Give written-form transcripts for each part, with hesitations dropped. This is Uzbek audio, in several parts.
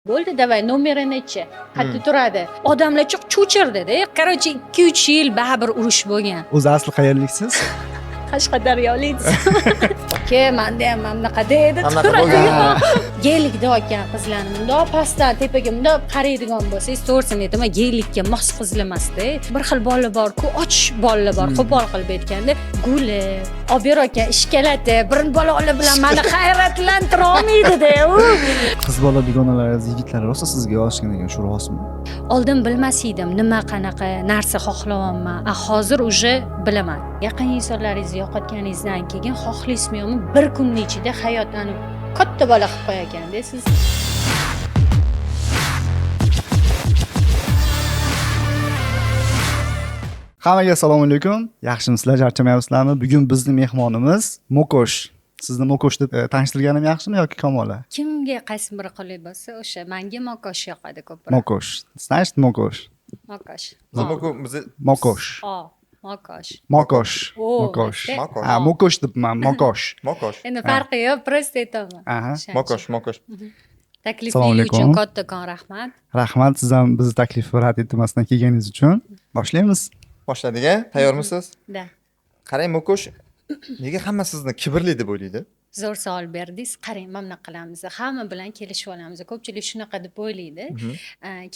Bo'ldi, davay nomerini-chi. Qayerda turadi? Odamlar cho'chirdi-da. Короче, 2-3 yil baribir urush bo'lgan. O'zi asli qayerliksiz? Qashqadaryoliksiz. Aka, menda ham bunaqa dedi. Geylikda olgan qizlarni bundoq pastdan tepaga bundoq qaraydigan bo'lsangiz, to'g'risini aytaman, geylikka mos qizlar emas-da. Bir xil bolalar bor-ku, och bolalar bor, qo'pol qilib aytganda, guli, olib ber aka, ishkalatib, bir bolalar bilan meni hayratlantira olmaydi-da. Qiz bola dugonalaringiz yigitlar rosa sizga yoshgan ekan, shu rostmi? Oldin bilmas edim, nima qanaqa narsa xohlayapman. Hozir uje bilaman. Yaqin insonlaringizni yo'qotganingizdan keyin xohlaysizmi-yo'qmi, bir kunning ichida hayotni katta bola qilib qo'yaganda siz. Hammaga assalomu alaykum. Yaxshimisizlar, charchamayapsizlarmi? Bugun bizning mehmonimiz Mokosh. Sizni Mokosh deb tanishtirganim yaxshimi yoki Kamola? Kimga qaysi biri qulay bo'lsa, o'sha menga Mokosh yoqadi ko'proq. Mokosh. Tanishdim Mokosh. Mokosh. Mokosh. Mokosh. Mokosh. Mokosh. Ha, Mokosh debman, Mokosh. Mokosh. Endi farqi yo'q, prosta aytaman. Aha. Mokosh. Taklifing uchun kattakon rahmat. Rahmat, siz ham bizni taklifni rad etmasdan kelganingiz uchun. Boshlaymiz. Boshladik-a? Tayyormisiz? Da. Qarang, Mokosh, nega hamma sizni kibrli deb o'ylaydi? Zo'r savol berdingiz. Qarang, mana bunaqa qilamiz. Hamma bilan kelishib olamiz. Ko'pchilik shunaqa deb o'ylaydi.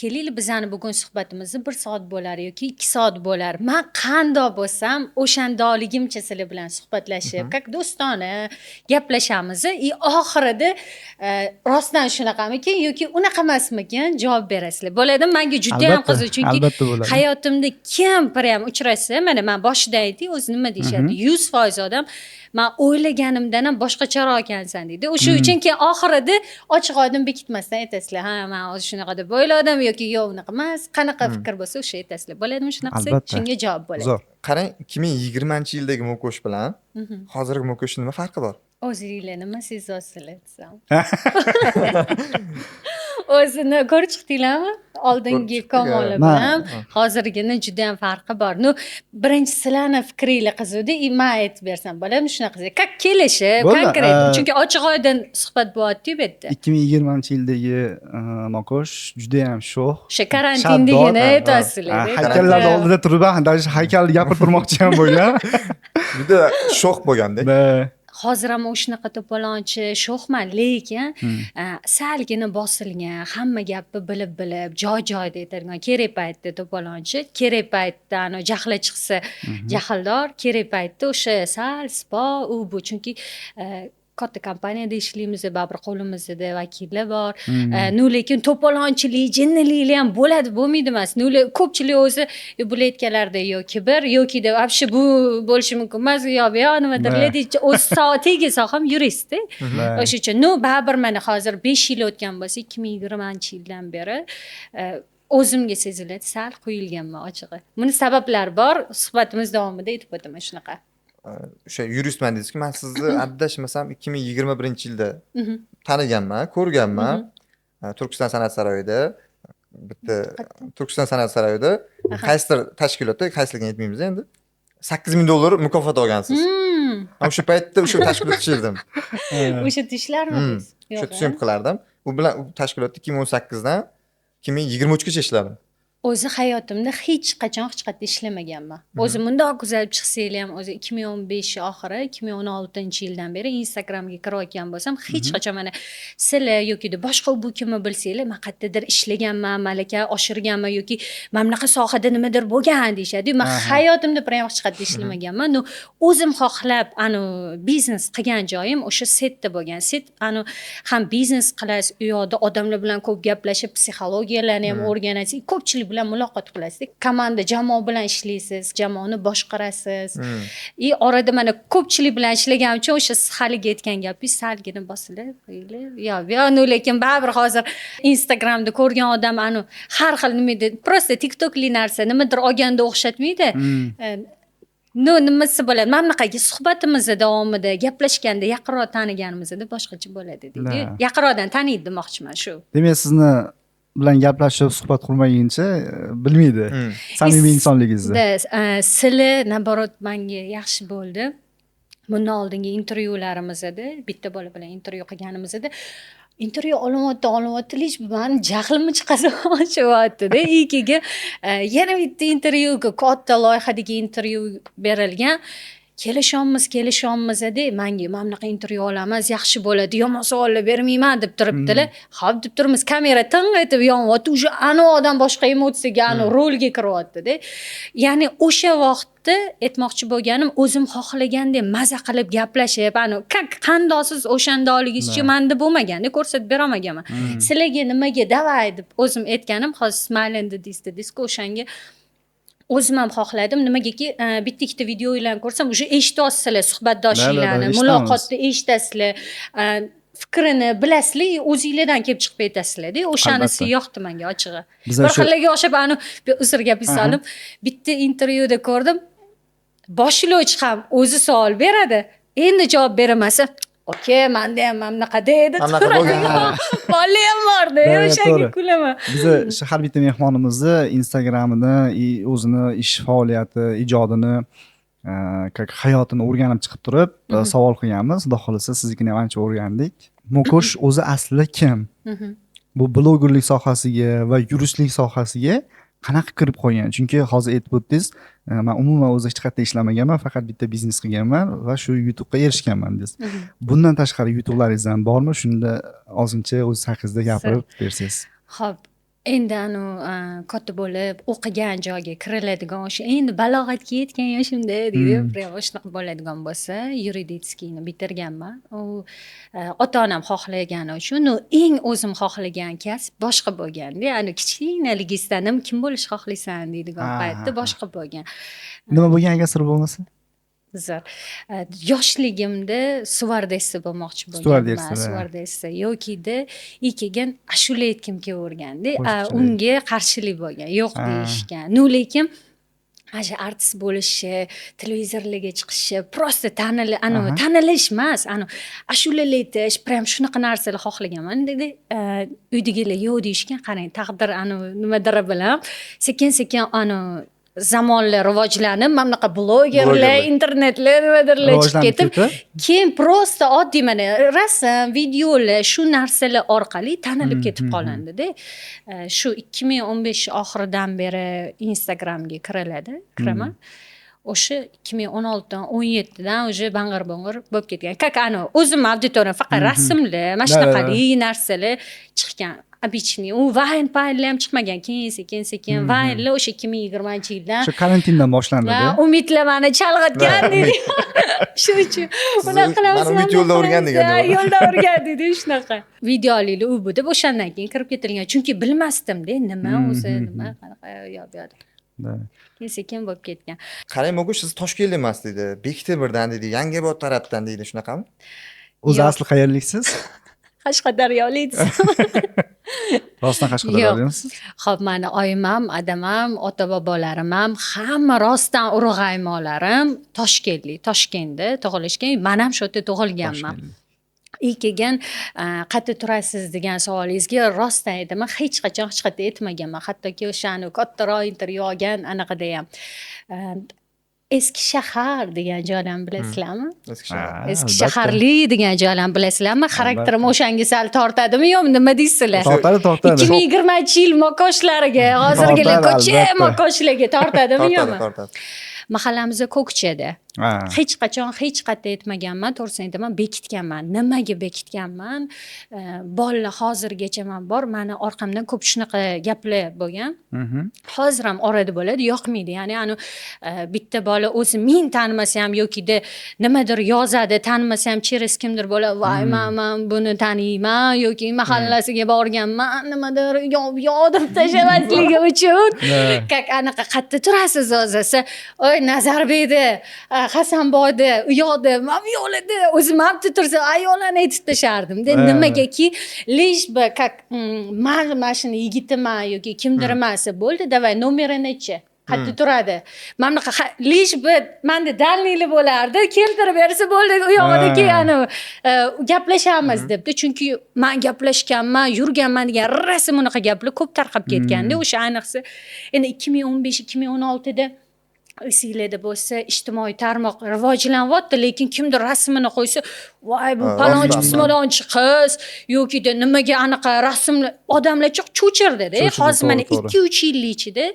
Kelaylik, bizani bugun suhbatimizni 1 soat bo'lar yoki 2 soat bo'lar. Men qandoq bo'lsam, o'shandoligimcha sizlar bilan suhbatlashib, как do'stona gaplashamiz. Oxirida rostdan shunaqamikin yoki unaqa emasmikin javob berasizlar. Bo'ladimi? Menga juda ham qiziq, chunki hayotimda kim ham uchrasa, mana men boshida aytdik, o'zi nima deyshadi? 100% odam men o'ylaganimdan ham boshqacharoq ekansan deydi. O'sha uchun keyin oxirida ochiq oydin bekitmasdan aytasizlar. Ha, men o'zi shunaqa deb o'yladim yoki yo'q unaqa emas. Qanaqa fikr bo'lsa o'sha aytasizlar. Bo'ladimi shunaqa? Shunga javob bo'ladi. Zo'r. Qarang, 2020-yildagi Mokosh bilan hozirgi Mokosh nima farqi bor? O'zingizlar nima sezasizlar desam. O'zini ko'rib chiqdinglarmi? Oldingi Kamola bilan hozirgini juda ham farqi bor. Birinchi sizlarning fikringiz qiziqdi, men aytib bersam bo'ladimi shunaqa? Как kelishib, konkret. Chunki ochiq oydin suhbat bo'lyapti bu yerda. 2020-yildagi Mokosh juda ham sho'x. O'sha karantindigina aytasizlar. Haykallar oldida turib, даже haykalni gapirib turmoqchi ham bo'lgan. Juda sho'x bo'lganda. Hozir ham shunaqa to'polonchi sho'xman, lekin salgina bosilgan, hamma gapni bilib, joy-joyida aytadigan, kerak paytda to'polonchi, kerak paytda jahli chiqsa jahldor, kerak paytda o'sha sal spo u bu, chunki katta kompaniyada ishlaymiz, baribir qo'limizda vakillar bor. Lekin to'polonchilik, jinniliklar ham bo'ladi, bo'lmaydi emas. Ko'pchilik o'zi bular aytganlarda yo kibr yoki deb вообще bu bo'lishi mumkin emas, yo nimadir deydi. O'z soatiga soham yurist-da. O'sha uchun baribir mana hozir 5 yil o'tgan bo'lsa, 2020-yildan beri o'zimga seziladi, sal qo'yilganman ochig'i. Buni sabablari bor, suhbatimiz davomida aytib o'taman shunaqa. O'sha yuristman dedingiz-ku, men sizni adashmasam 2021-yilda taniganman, ko'rganman. Turkiston san'at saroyida, bitta Turkiston san'at saroyida qaysidir tashkilotda, qaysiligini aytmaymiz endi. $8,000 mukofot olgansiz. O'sha paytda o'sha tashkilotda ishlardim. O'sha ishlarmisiz? O'sha syomka qilardim. U bilan u tashkilotda 2018dan 2023gacha ishladim. O'zi hayotimda hech qachon hech qayerda ishlamaganman. O'zi bundoq kuzatib chiqsanglar ham o'zi 2015 oxiri, 2016-yildan beri Instagramga kirayotgan bo'lsam, hech qachon mana sizlar yoki boshqa bu kimni bilsanglar, men qayerdadir ishlaganman, malaka oshirganman yoki men bunaqa sohada nimadir bo'lgan deyshadi. Men hayotimda ham hech qayerda ishlamaganman. O'zim xohlab biznes qilgan joyim o'sha setda bo'lgan. Set ham biznes qilasiz, u yoqda odamlar bilan ko'p gaplashib, psixologiyalarni ham o'rganasiz, ko'pchilik bilan muloqot qilasiz. Komanda, jamoa bilan ishlaysiz, jamoani boshqarasiz. Orada mana ko'pchilik bilan ishlaganim uchun o'sha haligi aytgan gapingiz salgina bosilib, lekin baribir hozir Instagramda ko'rgan odam har xil nima prosta TikTokli narsa nimadir olganda o'xshatmaydi. Nimasi bo'ladi? Mana bunaqagi suhbatimiz davomida gaplashganda yaqinroq taniganimizda boshqacha bo'ladi deydi. Yaqinroqdan taniydi demoqchiman shu. Demak, sizni bilan gaplashib suhbat qurmaguncha bilmaydi samimiy insonligingizni. Sizlar naborot menga yaxshi bo'ldi. Bundan oldingi intervyularimizda bitta bola bilan intervyu qilganimizda intervyu olyapti lish mani jahlimni chiqaryapti-da. Keyin yana bitta intervyuga katta loyihadagi intervyu berilgan. Kelishamiz dedi. Menga mana bunaqa intervyu olamiz, yaxshi bo'ladi, yomon savollar bermayman deb turibdilar. Xo'p deb turibmiz, kamera ting etib yonyapti. Uje ana odam boshqa emotsiyaga, ana rolga kiryapti-da. Ya'ni o'sha vaqtda aytmoqchi bo'lganim, o'zim xohlagandek maza qilib gaplashib, ana qandosiz o'shandaligizcha menda bo'lmaganda ko'rsatib bera olmaganman. Sizlarga nimaga davay deb o'zim aytganim, hozir Smiling dedingiz-ku o'shanga o'zim ham xohladim. Nimagaki bitta ikkita videolarni ko'rsam, o'sha eshitasizlar suhbatdoshinglarni, muloqotda eshitasizlar, fikrini bilasizlar, o'zingizlardan kelib chiqib aytasizlar-da. O'shanisi yoqdi menga ochig'i. Bir xillarga o'xshab ani uzr gapirsalim, bitta intervyuda ko'rdim. Boshlovchi ham o'zi savol beradi. Endi javob beramasa, okey, menda ham mana bunaqa deydi. Bola ham bor-da, o'shanga kulaman. Biz har bitta mehmonimizni Instagramini, o'zini ish faoliyati, ijodini, hayotini o'rganib chiqib turib, savol qilganmiz. Xudo xolasa siznikini ham ancha o'rgandik. Mokosh o'zi aslida kim? Bu blogerlik sohasiga va yuristlik sohasiga qanaqa kirib qolgan? Chunki hozir aytib o'tdingiz, men umuman o'zi hech qayerda ishlamaganman, faqat bitta biznes qilganman va shu YouTube'ga erishganman dedingiz. Bundan tashqari YouTube'laringiz ham bormi? Shunda ozgincha o'zingiz haqingizda gapirib bersangiz. Xo'p, endi katta bo'lib o'qigan joyga kiriladigan o'sha endi balog'atga yetgan yoshimda deydi, prям shunaqa bo'ladigan bo'lsa, yuridическийni bitirganman. U ota-onam xohlagani uchun eng o'zim xohlagan kasb boshqa bo'lganda, ana kichkinaligingizdan kim bo'lishni xohlaysan deydigan paytda boshqa bo'lgan. Nima bo'lgan agar sir bo'lmasa? Yoshligimda stewardessa bo'lmoqchi bo'lganman. Stewardessa yokida keyin ashula aytgim kelaverganda, unga qarshilik bo'lgan, yo'q deyishgan. Lekin ana artist bo'lishi, televizorlarga chiqishi, prosta tanilish emas, ashulalar aytish, prям shunaqa narsalar xohlaganman dedi. Uydagilar yo'q deyishgan, qarang, taqdir nimadir bilan sekin-sekin zamonlar rivojlanib, mana bunaqa blogerlar, internetlar nimadirlar chiqib ketib, keyin prosta oddiy mana rasm, videolar, shu narsalar orqali tanilib ketib qolindi-da. Shu 2015 oxiridan beri Instagramga kiraman. O'sha 2016dan 17dan o'sha bang'ir-bang'ir bo'lib ketgan. O'zim auditoriyam faqat rasmlar, mana shunaqali narsalar chiqqan. Обычный. U Vine paytlar ham chiqmagan. Sekin Vine'lar o'sha 2020-yildan. Shu karantindan boshlandi-da. Umidlar meni chalg'itgan dedi. Shu uchun unaqa qilamiz. Umid yo'lda o'rgan degan. Yo'lda o'rgan dedi shunaqa. Videoliklar u bu deb o'shandan keyin kirib ketilgan. Chunki bilmasdim-da, nima o'zi, nima qanaqa yo'q. Sekin bo'lib ketgan. Qarang, Mokosh siz Toshkentlik emas dedi. Bektemirdan dedi, Yangiobod tarafdan dedi, shunaqami? O'zi asli qayerliksiz? Qashqadaryoliksiz. Rostdan Qashqadaryolimiz? Xo'p, meni oyim ham, adam ham, ota-bobolarim ham, hamma rostdan urug'aymolarim Toshkentda tug'ilishgan. Men ham shu yerda tug'ilganman. Keyin qayerda turasiz degan savolingizga rostdan aytaman, hech qachon hech qayerda aytmaganman. Hattoki o'shani kattaroq intervyu olgan anaqada ham. Eski shahar degan joylarni bilasizlarmi? Eski shaharli degan joylarni bilasizlarmi? Xarakterim o'shanga sal tortadimi yo'qmi, nima deysizlar? Tortadi. 2020-yil mokoshlariga, hozirgilar ko'cha mokoshlariga tortadimi yo'qmi? Tortadi. Mahallamizda Ko'kchada. Hech qachon hech qayerda aytmaganman, to'g'risini aytaman, bekitganman. Nimaga bekitganman? Bolalar hozirgacha men bor, meni orqamdan ko'p shunaqa gaplar bo'lgan. Hozir ham orada bo'ladi, yoqmaydi. Ya'ni bitta bola o'zi men tanimasa ham yoki-da nimadir yozadi, tanimasa ham cheres kimdir bo'ladi, voy men buni taniyman yoki mahallasiga borganman, nimadir yodib tashlamasligi uchun. Anaqa qayerda turasiz o'zi? Oy, Nazarbekda, Hasanboyda, u yoqda, men bu yo'lda o'zim ham tursa ayollarni aytib tashardim-da. Nimagaki lishba mashina yigitiman yoki kimdir emas bo'ldi, davay nomerini-chi. Qayerda turadi? Mana bunaqa lishba menda dalniyli bo'lardi, keltirib bersa bo'ldi, u yoqdagi gaplashamiz debdi. Chunki men gaplashganman, yurganman degan rasm unaqa gaplar ko'p tarqab ketganda, o'sha ayniqsa endi 2015-2016da esinglarda bo'lsa ijtimoiy tarmoq rivojlanyapti, lekin kimdir rasmini qo'ysa, voy bu Ha, palonchi rostdan. pismalonchi qiz yokida nimaga anaqa rasmlar odamlar cho'chirdi-da. Cho'chirdi, Hozir mana to'g'ri, 2-3 yil ichida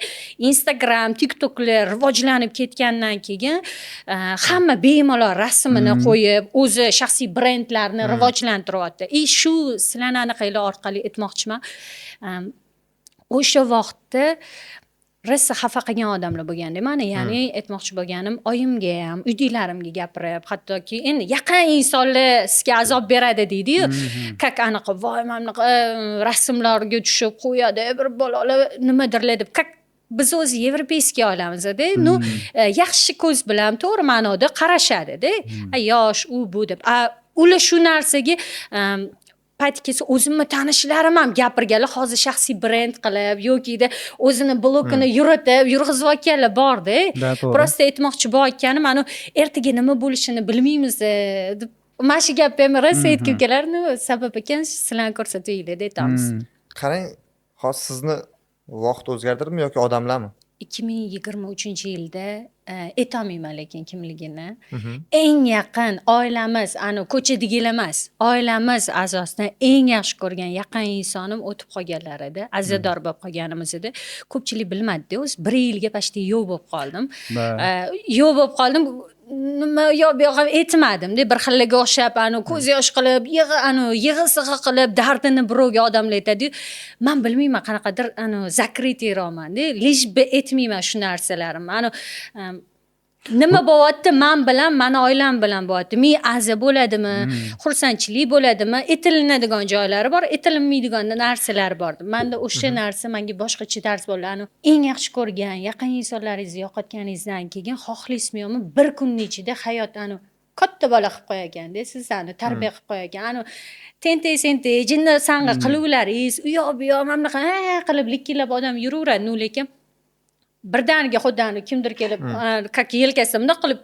Instagram, TikToklar rivojlanib ketgandan keyin hamma bemalol rasmini qo'yib, o'zi shaxsiy brendlarni rivojlantiryapti. Shu sizlarni anaqanglar orqali aytmoqchiman. O'sha vaqtda rosa xafa qilgan odamlar bo'lganda mani, ya'ni aytmoqchi bo'lganim, oyimga ham, uydagilarimga gapirib, hattoki endi yaqin insonlar sizga azob beradi deydi-yu. Kak anaqa voy mana rasmlarga tushib qo'yadi, bir bolalar nimadirlar deb. Kak biz o'zi yevropeyskiy olamizda, ну yaxshi ko'z bilan to'g'ri ma'noda qarashadi-da. Yosh u bu deb. Ular shu narsaga payti kelsa o'zimni tanishlarim ham gapirganlar hozir shaxsiy brend qilib yokida o'zini blogini yuritib yurg'izayotganlar bor-da. Prosta aytmoqchi bo'lganim, mana ertaga nima bo'lishini bilmaymiz deb. Mana shu gapni ham rosa aytib kelarni, sabab ekan sizlarni ko'rsatinglar deb aytamiz. Qarang, hozir sizni vaqt o'zgartirdimi yoki odamlarmi? 2023-yilda aytolmayman lekin kimligini. Eng yaqin oilamiz, ko'chadagilar emas, oilamiz a'zosidan eng yaxshi ko'rgan yaqin insonim o'tib qolganlar edi. Azador bo'lib qolganimiz edi. Ko'pchilik bilmadi-da, o'zi 1 yilga pashti yo'q bo'lib qoldim. Yo'q bo'lib qoldim. Nima yo'q bu ham aytmadim-da, bir xillarga o'xshab, ko'z yosh qilib, yig'i-sig'i qilib, dardini birovga odamlar aytadi-yu. Men bilmayman qanaqadir zakritый roman-da, lish bi aytmayman shu narsalarimni. Nima bo'lyapti men bilan, meni oilam bilan bo'lyapti. Men aza bo'ladimi, xursandchilik bo'ladimi, aytilinadigan joylari bor, aytilinmaydigan narsalar bor. Menda o'sha narsa menga boshqacha dars bo'ldi. Eng yaxshi ko'rgan, yaqin insonlaringizni yo'qotganingizdan keyin xohlaysizmi yo'qmi, bir kunning ichida hayot katta bola qilib qo'yaganda, sizlarni tarbiya qilib qo'yagan. Tentay, jinni sanga qiluvlaringiz, u yoq bu yoq mana qilib likkilab odam yuraveradi, lekin birdaniga xuddi kimdir kelib kak yelkasida bundoq qilib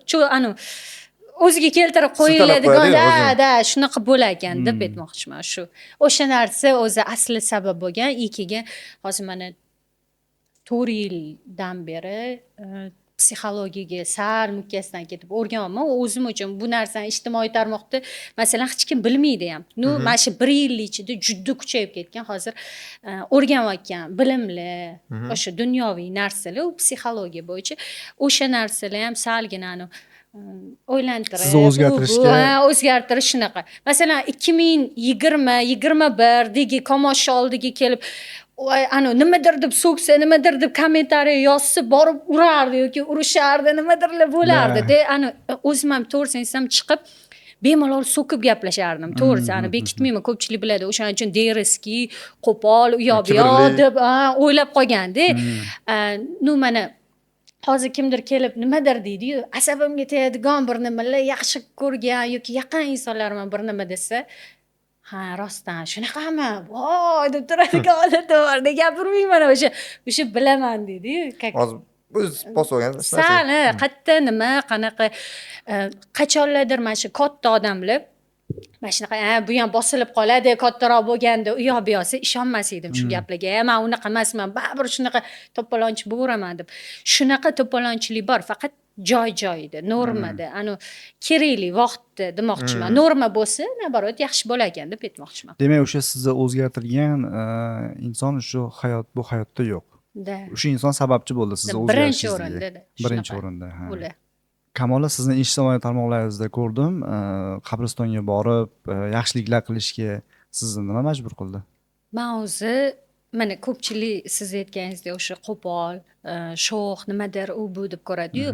o'ziga keltirib qo'yiladigan shunaqa bo'lar ekan deb aytmoqchiman. Shu o'sha narsa o'zi asli sabab bo'lgan. Keyin hozir mana 4 yildan beri psixologiyaga sal mukkasidan ketib o'rganyapman. O'zim uchun bu narsani ijtimoiy tarmoqda masalan hech kim bilmaydi ham. Mana shu 1 yil ichida juda kuchayib ketgan. Hozir o'rganayotgan bilimlar, o'sha dunyoviy narsalar, u psixologiya bo'yicha o'sha narsalar ham salgina o'ylantirib, sizni o'zgartirish shunaqa. Masalan 2020-21 degi komosh oldiga kelib nimadir deb so'ksa, nimadir deb kommentariy yozsa, borib urardi yoki urishardi, nimadirlar bo'lardi-da. O'zim ham to'g'risini aytsam chiqib bemalol so'kib gaplashardim. To'g'risi, bekitmayman, ko'pchilik biladi. O'shaning uchun deriski, qo'pol, u yoq bu yoq deb o'ylab qolganda. Mana hozir kimdir kelib nimadir deydi-yu, asabimga tegadigan bir nimalar yaxshi ko'rgan yoki yaqin insonlarim bir nima desa, ha rostdan shunaqami? Voy deb turadigan odamlar bor. Gapirmayman o'sha bilaman deydi-yu. Hozir o'z bosib olgan. Sal qatta nima, qanaqa qachonlardir mana shu katta odamlar mana shunaqa bu ham bosilib qoladi, kattaroq bo'lganda u yoq bu yoqsa ishonmas edim shu gaplarga. Men unaqa emasman, baribir shunaqa to'polonchi bo'laman deb. Shunaqa to'polonchilik bor, faqat joy-joyida, normada, kerakli vaqtda demoqchiman. Norma bo'lsa, naborot yaxshi bo'lar ekan deb aytmoqchiman. Demak, o'sha sizni o'zgartirgan inson shu bu hayotda yo'q. O'sha inson sababchi bo'ldi sizni o'zgarishingizga. Birinchi o'rinda. Kamola, sizni ijtimoiy tarmoqlaringizda ko'rdim. Qabristonga borib, yaxshiliklar qilishga sizni nima majbur qildi? Men o'zi mana ko'pchilik siz aytganingizdek o'sha qo'pol, sho'x nimadir u bu deb ko'radi-yu.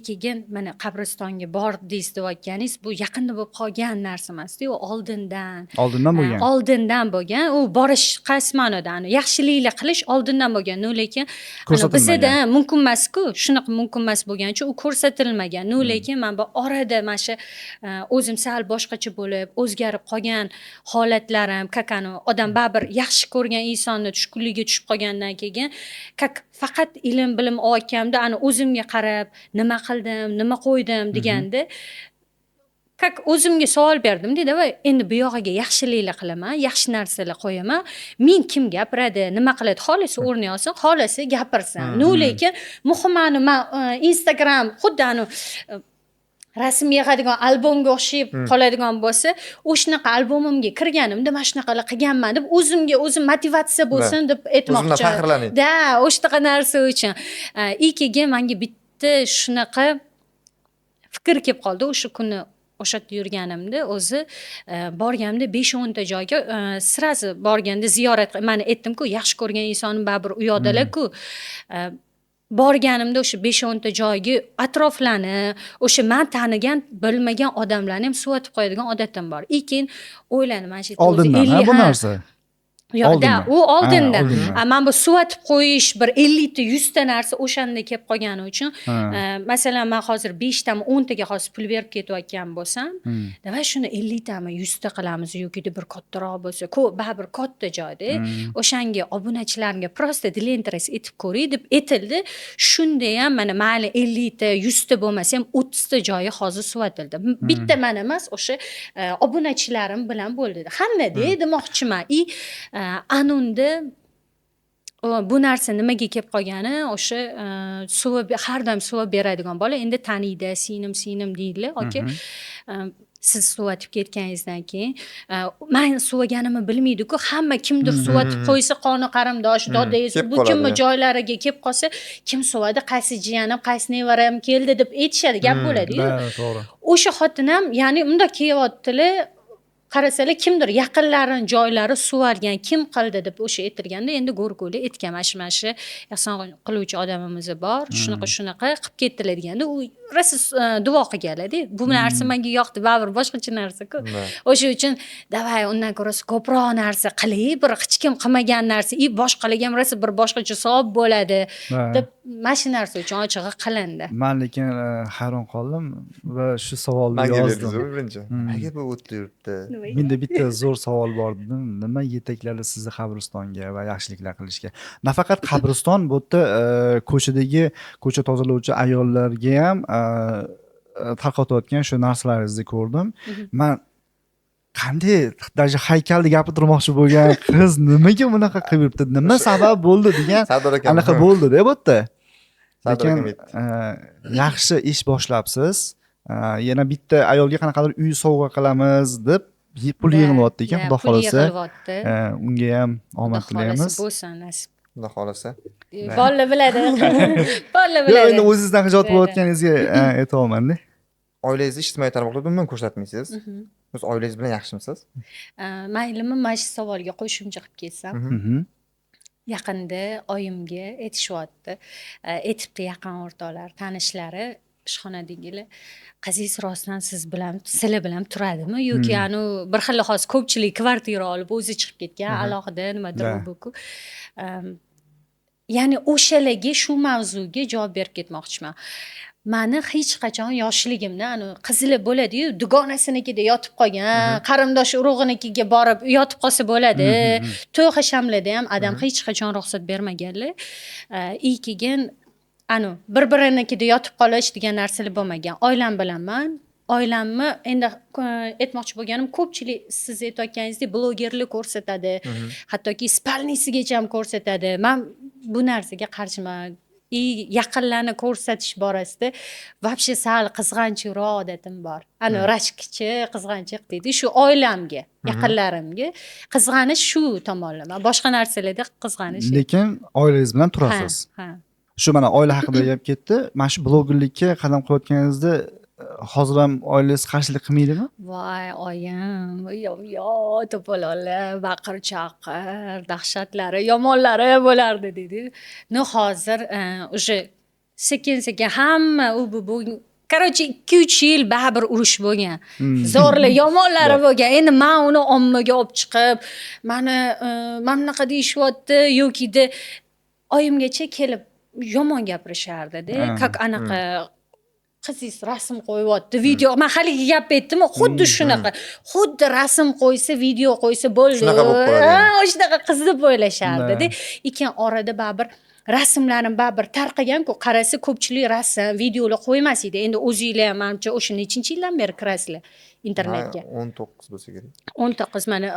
Keyin mana qabristonga bordingiz deb aytganingiz bu yaqinda bo'lib qolgan narsa emas-da, u oldindan bo'lgan. Oldindan bo'lgan. U borish qaysi ma'noda, yaxshiliklar qilish oldindan bo'lgan. Lekin bizda mumkin emas-ku, shunaqa mumkin emas bo'lgani uchun u ko'rsatilmagan. Lekin men bu orada mana shu o'zim sal boshqacha bo'lib, o'zgarib qolgan holatlarim, odam baribir yaxshi ko'rgan insonni tushkunligiga tushib qolgandan keyin faqat ilm bilim olganimda o'zimga qarab nima qildim, nima qo'ydim deganda Kak o'zimga savol berdim dedi va endi bu yog'iga yaxshiliklar qilaman, yaxshi narsalar qo'yaman. Men kim gapiradi, nima qiladi, xolisi o'rni olsin, xolisi gapirsin. No lekin muhimani men Instagram xuddi rasm yig'adigan albomga o'xshab qoladigan bo'lsa, o'shanaqa albomimga kirganimda mana shunaqalar qilganman deb o'zimga o'zim motivatsiya bo'lsin deb aytmoqchi. O'zimdan faxrlaning. Da, o'shanaqa narsa uchun. Keyin menga bitta shunaqa fikr kelib qoldi o'sha kuni. O'sha yerda yurganimda o'zi borganimda 5-10 ta joyga sirazi borganda ziyorat mana aytdim-ku, yaxshi ko'rgan insonim baribir u yoqdalar-ku. Borganimda o'sha 5-10 ta joyga atroflarni, o'sha men tanigan, bilmagan odamlarni ham suvatib qo'yadigan odatim bor. Keyin o'yladim, mana shu oldindan bu narsa. Yo'qda, u oldinda. oldindan. Men bu suvatib qo'yish bir 50 ta 100 ta narsa o'shanda kelib qolgani uchun, masalan, men hozir 5 tami 10 taga hozir pul berib ketayotgan bo'lsam, davay shuni 50 tami 100 ta qilamiz yoki bir kattaroq bo'lsa, baribir katta joyda, o'shanga obunachilarga prosta dilentres etib ko'ray deb etildi. Shunda ham mana mayli 50 ta 100 ta bo'lmasa ham 30 ta joyi hozir suvatildi. Bitta men emas, o'sha obunachilarim bilan bo'ldi. Hamma demoqchiman. Anunda bu narsa nimaga kelib qolgani, o'sha har doim suv beradigan bola endi taniydi, singlim deydilar, aka. Siz suvatib ketganingizdan keyin men suvaganimni bilmaydi-ku, hamma kimdir suvatib qo'ysa, qoni qarindosh, dodangiz, bu kimni joylariga kelib qolsa, kim suvadi, qaysi jiyanim, qaysi nevaram keldi deb aytishadi, gap bo'ladi-yu. To'g'ri. O'sha xotin ham, ya'ni unda kelyaptilar, qarasalar kimdir yaqinlarini joylari suvargan, kim qildi deb o'sha aytilganda endi go'rgo'li aytgan mana shu ehson qiluvchi odamimiz bor, shunaqa qilib ketdilar deganda u rosa duo qilganlar-da. Bu narsa menga yoqdi, baribir boshqacha narsa-ku. O'sha uchun davay undan ko'ra ko'proq narsa qilay, bir hech kim qilmagan narsa, boshqalarga ham rosa bir boshqacha savob bo'ladi deb mana shu narsa uchun ochig'i qilindi. Men lekin hayron qoldim va shu savolni yozdim. Birinchi. Nega bu o'tda yuribdi? Menda bitta zo'r savol bor dedim. Nima yetakladi sizni qabristonga va yaxshiliklar qilishga? Nafaqat qabriston, bu yerda ko'chadagi ko'cha tozalovchi ayollarga ham tarqatayotgan shu narsalaringizni ko'rdim. Men qanday даже haykalni gapirmoqchi bo'lgan qiz nimaga bunaqa qilib yuribdi? Nima sabab bo'ldi degan anaqa bo'ldi-da bu yerda. Lekin yaxshi ish boshlabsiz. Yana bitta ayolga qanaqadir uy sovg'a qilamiz deb pul yig'ilyapti ekan, xudo xolasa. Unga ham omad tilaymiz. Bo'lsin nasib. Xudo xolasa. Bolalar biladi. Bolalar biladi. Endi o'zingizdan xijolat qilayotganingizga aytolmanda. Oilangizni ijtimoiy tarmoqlarda umuman ko'rsatmaysiz. O'z oilangiz bilan yaxshimisiz? Maylimi, mana shu savolga qo'shimcha qilib ketsam. Yaqinda oyimga aytishyapti. Aytibdi yaqin o'rtoqlar, tanishlari, ishxonadagilar, qizingiz rostdan sizlar bilan turadimi yoki bir xil hozir ko'pchilik kvartira olib o'zi chiqib ketgan, alohida nimadir bu-ku. Ya'ni o'shalarga shu mavzuga javob berib ketmoqchiman. Meni hech qachon yoshligimda qizlar bo'ladi-yu, dugonasinikida yotib qolgan, qarindosh urug'inikiga borib yotib qolsa bo'ladi. To'y hashamlarda ham adam hech qachon ruxsat bermaganlar. Keyin bir-birinikida yotib qolish degan narsalar bo'lmagan. Oilam bilanman. Oilamni endi aytmoqchi bo'lganim, ko'pchilik siz aytayotganingizdek blogerlik ko'rsatadi, hattoki spalnisigacha ham ko'rsatadi. Men bu narsaga qarshiman. Yaqinlarni ko'rsatish borasida вообще sal qizg'anchiroq odatim bor. Rashkchi, qizg'anchiq deydi. Shu oilamga, yaqinlarimga qizg'anish shu tomonlama. Boshqa narsalarda qizg'anish. Lekin oilangiz bilan turasiz. Shu mana oila haqida gap ketdi. Mana shu blogerlikka qadam qo'yayotganingizda hozir ham oilangiz qarshilik qilmaydimi? Voy, oyim, to'polonlar, baqir-chaqir, dahshatlari, yomonlari bo'lardi dedi. Hozir o'sha sekin-sekin hamma bu Короче, 2-3 yil baribir urush bo'lgan. Zo'rlar, yomonlari bo'lgan. Endi men uni ommaga olib chiqib, mana bunaqa deyishyapti yoki-da oyimgacha kelib yomon gapirishardi-da. Как anaqa qizingiz rasm qo'yyapti, video. Men haligi gap aytdim, xuddi shunaqa. Xuddi rasm qo'ysa, video qo'ysa bo'ldi. Shunaqa bo'lib qoladi. Shunaqa qiz deb o'ylashardi-da. Lekin orada baribir rasmlarim baribir tarqagan-ku, qarasa ko'pchilik rasm, videolar qo'ymas edi. Endi o'zinglar ham menimcha o'sha nechinchi yildan beri kirasizlar internetga? 19 bo'lsa kerak. 19 mana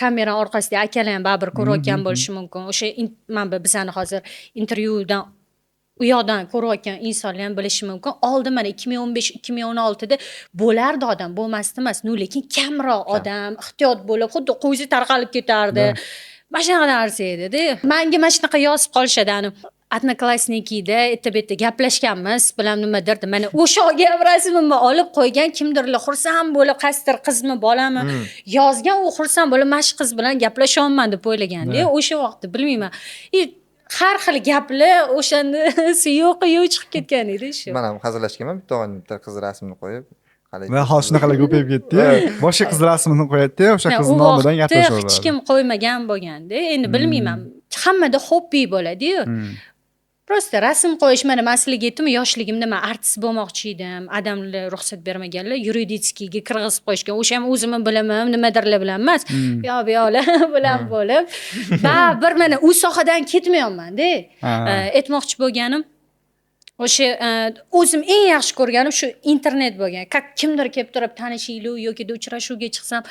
kamera orqasida akalar ham baribir ko'rayotgan bo'lishi mumkin. O'sha mana bizani hozir intervyudan u yoqdan ko'rayotgan insonlar ham bilishi mumkin. Oldin mana 2015-2016da bo'lardi odam, bo'lmasdi emas. Lekin kamroq odam, ehtiyot bo'lib, xuddi qo'zi tarqalib ketardi. Mana shunaqa narsa edi-da. Menga mana shunaqa yozib qolishadi ani. Одноклассникida bitta gaplashganmiz, bilan nimadir, mana o'sha olgan rasmimni olib qo'ygan kimdirlar xursand bo'lib, qaysidir qizmi, bolami yozgan, u xursand bo'lib, "Mana shu qiz bilan gaplasha olman" deb o'ylaganda, o'sha vaqtda bilmayman. Har xil gaplar o'shanda yo'q chiqib ketgan edi shu. Men ham hazillashganman bitta bitta qiz rasmini qo'yib. Va hozir shunaqalar ko'payib ketdi. Boshqa qiz rasmini qo'yadi, o'sha qiz nomidan gaplashaveradi. Hech kim qo'ymagan bo'lganda, endi bilmayman. Hammada hobbi bo'ladi-yu. Prosta rasm qo'yish mana masalaga yetdim, yoshligimda men artist bo'lmoqchi edim. Adamlar ruxsat bermaganlar, yuridическийga kirgizib qo'yishgan. O'sha ham o'zimni bilimim, nimadirlar bilan emas. Yo'q bilan bo'lib, bir mana u sohadan ketmayapman-da. Aytmoqchi bo'lganim o'sha o'zim eng yaxshi ko'rganim shu internet bo'lgan. Kimdir kelib turib tanishinglar yoki uchrashuvga chiqsam,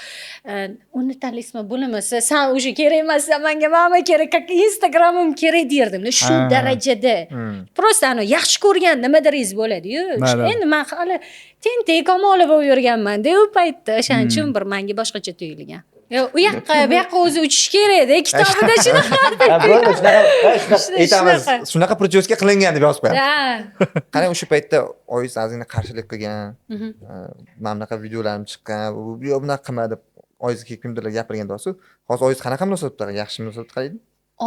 uni tanlaysizmi, bunimisi, sen o'sha kerak emassan, menga mana kerak, Instagramim kerak derdim. Shu darajada. Prosta ani yaxshi ko'rgan nimadaringiz bo'ladi-yu. Endi men hali tentak kamoli bo'lib yurganman-da u paytda. O'shaning uchun bir menga boshqacha tuyulgan. U yoqqa, bu yoqqa o'zi uchish kerak-da, kitobida shunaqa. Aytamiz, shunaqa прическа qilingan deb yozib qo'yadi. Qarang, o'sha paytda oyingiz ozgina qarshilik qilgan, mana bunaqa videolarim chiqqan, bu bunaqa qilma deb oyingizga kimdirlar gapirgan do'stu. Hozir oyingiz qanaqa munosabatda, yaxshi munosabatda qaraydi?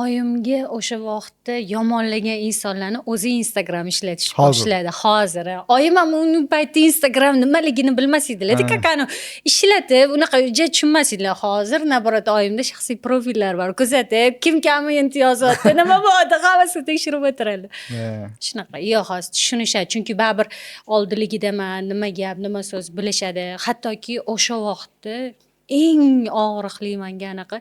Oyimga o'sha vaqtda yomonlagan insonlarni o'zi Instagram ishlatib boshladi hozir. Oyim ham uni paytda Instagram nimaligini bilmas edilar. Kakani ishlatib, unaqa tushunmas edilar. Hozir naborat oyimda shaxsiy profillar bor. Kuzatib, kim komment yozyapti, nima bo'ldi, hammasini tekshirib o'tiradi. Shunaqa. Yo'q, hozir tushunishadi, chunki baribir oldiligidaman, nima gap, nima so'z bilishadi. Hattoki o'sha vaqtda eng og'riqli menga anaqa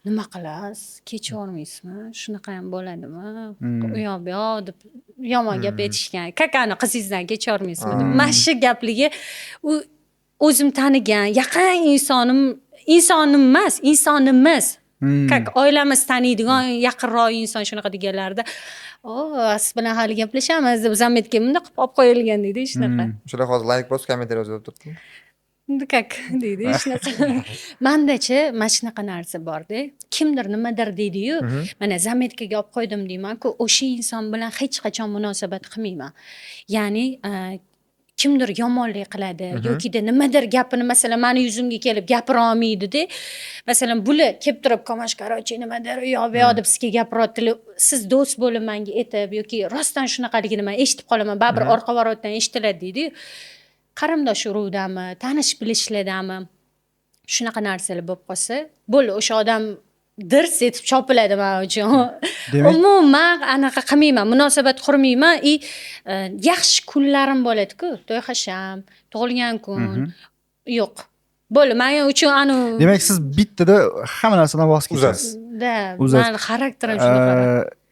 nima qilasiz? Kechirmaysizmi? Shunaqa ham bo'ladimi? U yoq bu yoq deb yomon gap aytishgan. Kakani qizingizdan kechirmaysizmi deb. Mana shu gapligi u o'zim tanigan, yaqin insonimiz. Oilamiz taniydigan yaqinroq inson shunaqa deganlarda, siz bilan hali gaplashamiz deb zametga bunda qilib olib qo'yilgan deydi shunaqa. Shular hozir like bosib kommentariy yozib turibdi. deydi shunaqa. Mandachi mana shunaqa narsa bor-da. Kimdir nimadir deydi-yu, mana zametkaga olib qo'ydim deyman-ku, o'sha inson bilan hech qachon munosabat qilmayman. Ya'ni kimdir yomonlik qiladi yoki nimadir gapini masalan meni yuzimga kelib gapira olmaydi-da. Masalan, bular kelib turib komash qarochi nimadir u yoq bu yoq deb sizga gapiryaptilar. Siz do'st bo'lib menga aytib yoki rostdan shunaqaligini men eshitib qolaman, baribir orqa varotdan eshitiladi deydi-yu. Qarindosh urug'dami, tanish bilishlardami shunaqa narsalar bo'lib qolsa, bo'ldi, o'sha odam dirs etib chopiladi men uchun. Umuman anaqa qilmayman, munosabat qurmayman. Yaxshi kunlarim bo'ladi-ku, to'y hasham, tug'ilgan kun. Yo'q. Bo'ldi, men uchun demak, siz bittada hamma narsadan voz kechasiz. Men xarakterim shunaqa.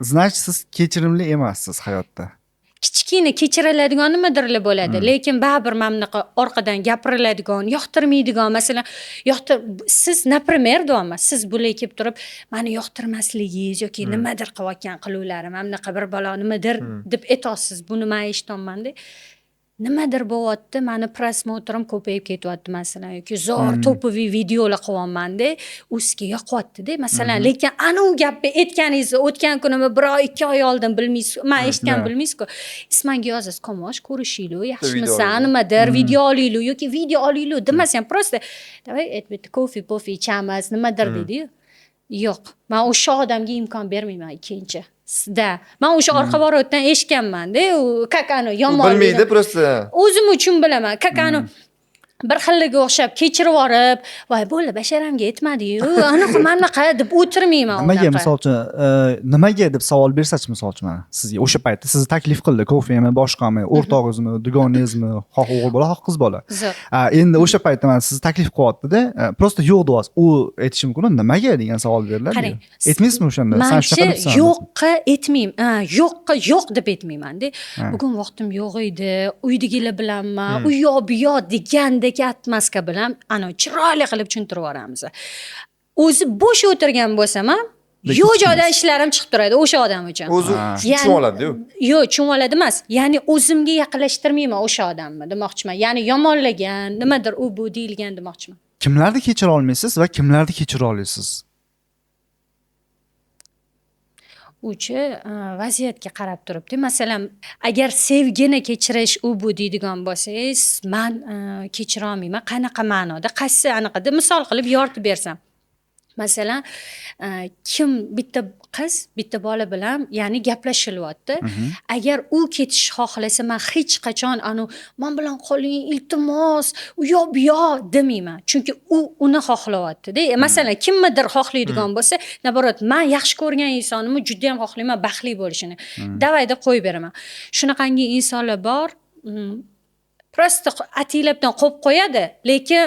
Значит, siz kechirimli emassiz hayotda. Kichkina kechiriladigan nimadirlar bo'ladi, lekin baribir mana bunaqa orqadan gapiriladigan, yoqtirmaydigan, masalan, siz, например, deyman, siz bular kelib turib, meni yoqtirmasligingiz yoki nimadir qilayotgan qiluvlarim, mana bunaqa bir balo nimadir deb aytasiz, buni men eshitolmanda. Nimadir bo'lyapti, meni prosmotrim ko'payib ketyapti masalan, yoki zo'r topoviy videolar qilyapman-da, u sizga yoqyapti-da, masalan, lekin ana u gapni aytganingizni o'tgan kuni 1 oy, 2 oy oldin bilmaysiz, men eshitgan bilmaysiz-ku. Ismanga yozasiz, "Komosh, ko'rishinglar, yaxshimisan, nimadir, video olinglar yoki video olinglar" demasam, prosta "Davay, bitta kofe ichamiz, nimadir" deydi-yu. Yo'q, men o'sha odamga imkon bermayman ikkinchi. Men o'sha orqa varotdan eshitganman-da, u kakani yomon. Bilmaydi prosta. O'zim uchun bilaman. Kakani bir xilliga o'xshab kechirib yuborib, voy bo'ldi basharamga yetmadi-yu, anaqa deb o'tirmayman nimaga unaqa. misol uchun nimaga deb savol bersachi misol uchun mana sizga o'sha paytda sizni taklif qildi kofemi boshqami o'rtog'ingizmi dugonangizmi xoh o'g'il bola xoh qiz bola Zo'r. endi o'sha paytda mana sizni taklif qilyaptida просто yo'q deyapsiz u aytishi mumkin nimaga degan savol beriladi Qarang, aytmaysizmi o'shanda sen shunaqa Manchi debsan yo'qqa aytmayman, yo'qqa yo'q deb aytmayman-da. Bugun vaqtim yo'q edi, uydagilar bilanman, u yoq bu yoq degandek atmaska bilan ana chiroyli qilib tushuntirib yuboramiz. O'zi bo'sh o'tirgan bo'lsam ham yo'q joydan ishlarim chiqib turadi o'sha odam uchun. O'zi tushunib oladi-yu. Yo'q, tushunib oladi emas. Ya'ni o'zimga yaqinlashtirmayman o'sha odamni demoqchiman. Ya'ni yomonlagan, nimadir u bu deyilgan demoqchiman. kimlarni kechira olmaysiz va kimlarni kechira olasiz Uchi vaziyatga qarab turibdi. Masalan, agar sevgini kechirish u bu deydigan bo'lsangiz, men kechira olmayman. Qanaqa ma'noda? Qaysi anaqada misol qilib yoritib bersam. Masalan, kim bitta qiz, bitta bola bilan, ya'ni gaplashilyapti. Agar u ketish xohlasa, men hech qachon men bilan qoling, iltimos, u yo'q bu yo'q demayman. Chunki u uni xohlayapti-da. Masalan, kimnidir xohlaydigan bo'lsa, naborot, men yaxshi ko'rgan insonimni juda ham xohlayman baxtli bo'lishini. Davayda qo'yib beraman. Shunaqangi insonlar bor. Prosta atilabdan qo'yib qo'yadi, lekin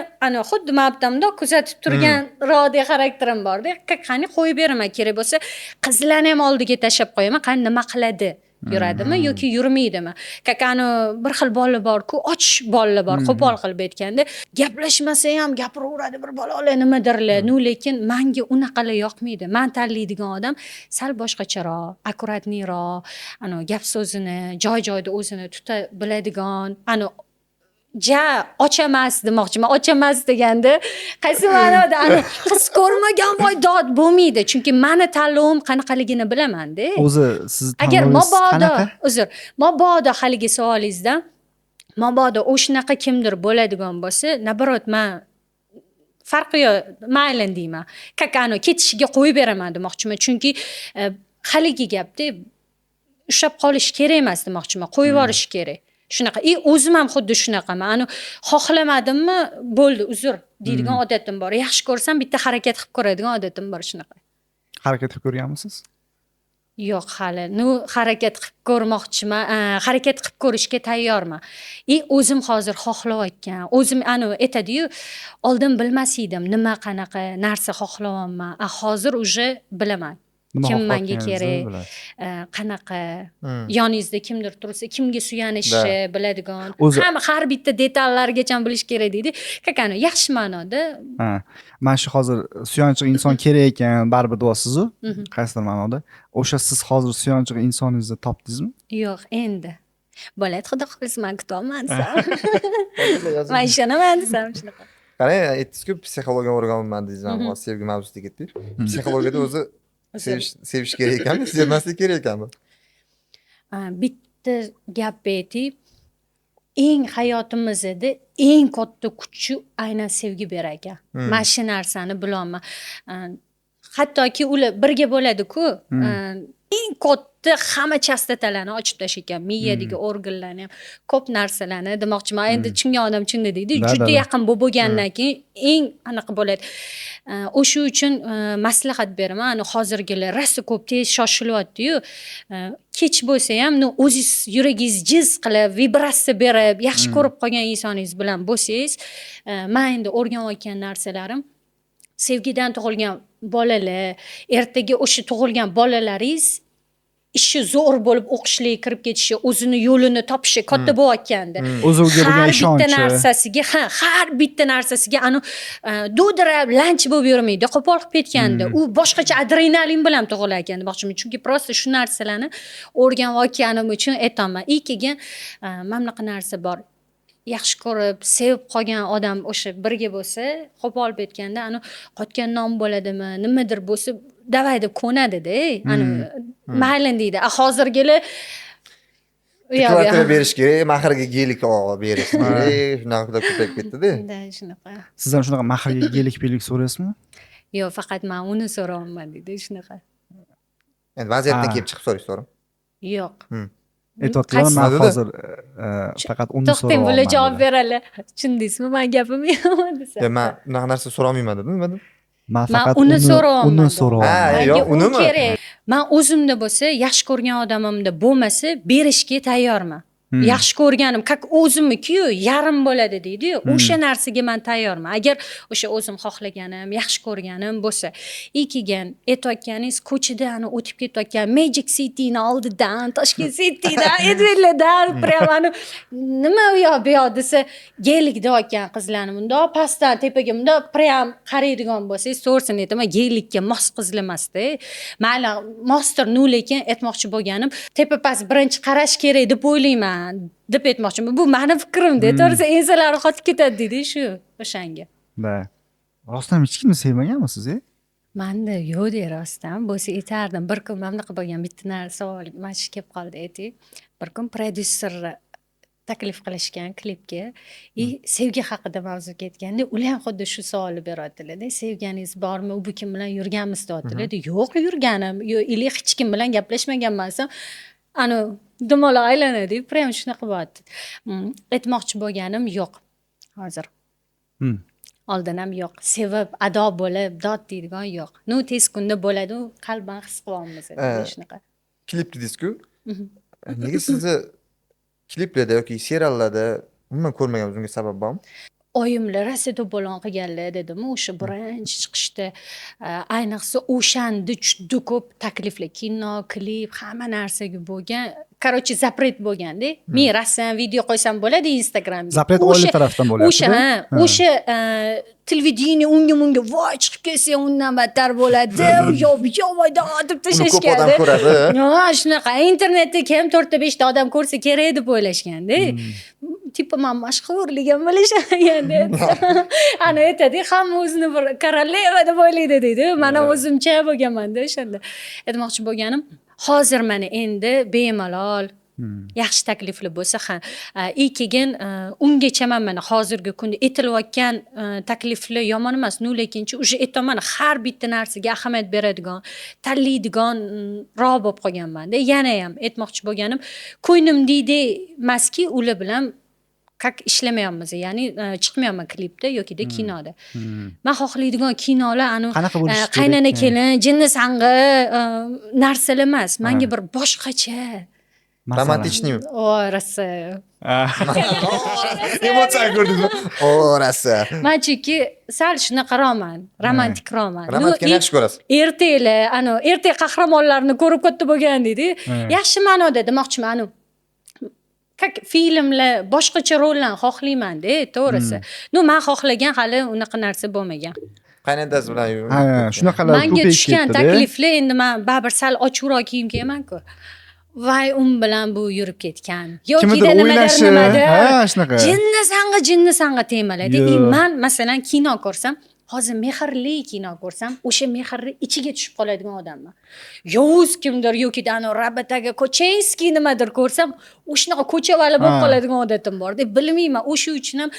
xuddi mabdamda kuzatib turgan rodiy xarakterim bor-da. Qani qo'yib beraman, kerak bo'lsa, qizlarni ham oldiga tashab qo'yaman, qani nima qiladi? Yuradimi yoki yurmaydimi? Bir xil bolalar bor-ku, och bolalar bor, qo'pol qilib aytganda, gaplashmasa ham gapiraveradi bir bolalar nimadirlar. Lekin menga unaqalar yoqmaydi. Men tanlaydigan odam sal boshqacharoq, akkuratniroq, gap so'zini joy-joyida o'zini tuta biladigan, ochamas demoqchiman. Ochamas deganda qaysi ma'noda qiz ko'rmagan voy dod bo'lmaydi. Chunki meni tanlovim qanaqaligini bilaman-da. o'zi siz Agar tanlovingiz mabodo haligi savolingizdan mabodo o'shanaqa kimdir bo'ladigan bo'lsa, naborot men farqi yo'q, mayli deyman. Ketishiga qo'yib beraman demoqchiman. Chunki haligi gapda ushlab qolish kerak emas demoqchiman. Qo'yib yuborish kerak. Shunaqa. O'zim ham xuddi shunaqaman. Xohlamadimmi, bo'ldi, uzr deydigan odatim bor. Yaxshi ko'rsam bitta harakat qilib ko'radigan odatim bor shunaqa. harakat qilib ko'rganmisiz Yo'q, hali. Harakat qilib ko'rmoqchiman. Harakat qilib ko'rishga tayyorman. O'zim hozir xohlayotgan, o'zim aytadi-yu, oldin bilmas edim nima qanaqa narsa xohlayapman. Hozir uje bilaman. Kim menga kerak, qanaqa yoningizda kimdir tursa, kimga suyanishni biladigan, har bitta detallargacha bilish kerak deydi. Yaxshi ma'noda. Mana shu hozir suyanchiq inson kerak ekan, baribir deyapsiz-ku, qaysidir ma'noda. O'sha siz hozir suyanchiq insoningizni topdingizmi? Yo'q, endi. Bo'ladi, xudo xohlasa men kutolman desam. Men ishonaman desam shunaqa. Qarang, aytdingiz-ku, psixologiya o'rganman deysiz, sevgi mavzusiga ketdik. Psixologiyada o'zi sevish kerak ekanmi, sevmaslik kerak ekanmi? Bitta gap aytib, eng hayotimizda eng katta kuchi aynan sevgi berar ekan. Men shu narsani bilolman. Hattoki ular birga bo'ladi-ku, eng katta hamma chastatalarni ochib tashlaykan, miyadagi organlarni ham, ko'p narsalarni demoqchiman. Endi tushungan odam tushunadi deydi. Juda yaqin bo'lgandan keyin eng aniq bo'ladi. O'sha uchun maslahat beraman. Hozirgilar rosa ko'p tez shoshilyapti-yu. Kech bo'lsa ham, o'zingiz yuragingiz jiz qilib, vibratsiya berib, yaxshi ko'rib qolgan insoningiz bilan bo'lsangiz, men endi o'rganayotgan narsalarim sevgidan tug'ilgan bolalar, ertaga o'sha tug'ilgan bolalaringiz ishi zo'r bo'lib o'qishlarga kirib ketishi, o'zini yo'lini topishi katta bo'layotganda. O'ziga bo'lgan ishonchi. Har bitta narsasiga do'dirab, lanch bo'lib yurmaydi, qo'pol qilib ketganda, u boshqacha adrenalin bilan tug'ilar ekan demoqchiman. Chunki prosta shu narsalarni o'rganib olganim uchun aytaman. Keyin mana bunaqa narsa bor. Yaxshi ko'rib, sevib qolgan odam o'sha birga bo'lsa, qo'pol ketganda, qotgan non bo'ladimi, nimadir bo'lsa, davayda ko'nadi-da. Mayli deydi. Hozirgilar kvartira berish kerak, mahrga gelik berish kerak, shunaqa ko'payib ketdi-da. Shunaqa. Siz ham shunaqa mahrga gelik so'raysizmi? Yo'q, faqat men uni so'rayman deydi, shunaqa. Endi vaziyatdan kelib chiqib so'raysiz. Yo'q. aytayotganlar man Qaysi- hozir faqat uni To'xtang, bular so'rayapman javob dedi. beradilar. Tushundingizmi? Men gapim yo'q desa. man bunaqa narsa so'ramayman dedim nima dedim? Man Men faqat uni uni so'rayapman. so'rayapman. Ha, yo'q, u unimi? kerak. Men o'zimda bo'lsa, yaxshi ko'rgan odamimda bo'lmasa, berishga tayyorman. Yaxshi ko'rganim, как o'zimniku yarim bo'ladi deydi-yu, o'sha narsaga men tayyorman. Agar o'sha o'zim xohlaganim, yaxshi ko'rganim bo'lsa, keyin aytayotganingiz ko'chada ana o'tib ketayotgan Magic City'ni oldidan, Toshkent City'dan, Edvillardan, prям nima u yoq bu yoq desa, geylik deyotgan qizlarni bundoq pastdan tepaga bundoq prям qaraydigan bo'lsangiz, to'g'risini aytaman, geylikka mos qizlar emas-da. Mayli, mosdir, lekin aytmoqchi bo'lganim, tepa past birinchi qarash kerak deb o'ylayman. Deb aytmoqchiman. Bu meni fikrimda. To'g'risi ensalari qotib ketadi deydi shu o'shanga. Da. Rostdan hech kimni sevmaganmisiz, Menda yo'q dey rostdan. Bo'lsa aytardim. Bir kun mana bunaqa bo'lgan bitta narsa savol mana shu kelib qoldi ayting. Bir kun prodyuser taklif qilishgan klipga sevgi haqida mavzu ketganda ular ham xuddi shu savolni beradilar-da. Sevganingiz bormi? U bu kim bilan yurganmiz deyaptilar. Yo'q, yurganim. Yo'q, hech kim bilan gaplashmaganman. Ana dumaloq aylanadi, prям shunaqa bo'lyapti. Aytmoqchi bo'lganim yo'q hozir. Oldin ham yo'q. Sevib, ado bo'lib, dod deydigan yo'q. Tez kunda bo'ladi, u qalban his qilyapmiz shunaqa. Klip dedingiz-ku. Nega sizni kliplarda yoki seriallarda umuman ko'rmagan o'zingizga sabab bormi? Oyimlar Rossiya to'polon qilganlar dedim, o'sha birinchi chiqishda ayniqsa o'shanda juda ko'p takliflar, kino, klip, hamma narsaga bo'lgan. Короче, запрет bo'lganda. Men rasm, video qo'ysam bo'ladi Instagramga. Zapret oila tarafdan bo'lyapti. O'sha televideniya unga voy chiqib kelsa undan battar bo'ladi. Voyda deb tashlashgan. Ko'p odam ko'radi. Ha, shunaqa internetda kim 4-5 ta odam ko'rsa kerak deb o'ylashganda. Tipo men mashhurligim bilishganda. Ana aytadi, hamma o'zini bir koroleva deb o'ylaydi deydi. Men ham o'zimcha bo'lganman-da o'shanda. Aytmoqchi bo'lganim, hozir mana endi bemalol yaxshi takliflar bo'lsa ham keyin ungacha mana hozirgi kunda aytilayotgan takliflar yomon emas, lekinchi o'sha aytaman har bitta narsaga ahamiyat beradigan, tanlaydigan ro bo'lib qolganman-da. Yana ham aytmoqchi bo'lganim, ko'nglim deydi emaski, ular bilan как ishlamayapmiz, ya'ni chiqmayapman klipda yoki kinoda. Men xohlaydigan kinolar qaynana kelin, jinni sang'i narsalar emas. Menga bir boshqacha. Romantichmi? Rosa. Emotsiya ko'rdingizmi? Rosa. Men chunki sal shunaqa romantik roman. Romantikani yaxshi ko'rasiz. Ertaklar, ertak qahramonlarini ko'rib katta bo'lgan deydi. Yaxshi ma'noda demoqchiman. Как filmlar boshqacha rollarni xohlayman-da, to'g'risi. Men xohlagan hali unaqa narsa bo'lmagan. Qaynotasi bilan Ha, shunaqalar ko'payib ketdi. Menga tushgan takliflar endi men baribir sal ochiqroq kiyim kiyman-ku. Voy, bilan bu yurib ketgan. Yo'kida nimadir. Ha, shunaqa. Jinni sang'i temalarda. Men masalan kino ko'rsam, hozir mehrli kino ko'rsam, o'sha mehrni ichiga tushib qoladigan odamman. Yovuz kimdir yoki Rabataga Kochenskiy nimadir ko'rsam, o'shanaqa ko'chavali bo'lib qoladigan odatim bor deb bilmayman. O'sha uchun ham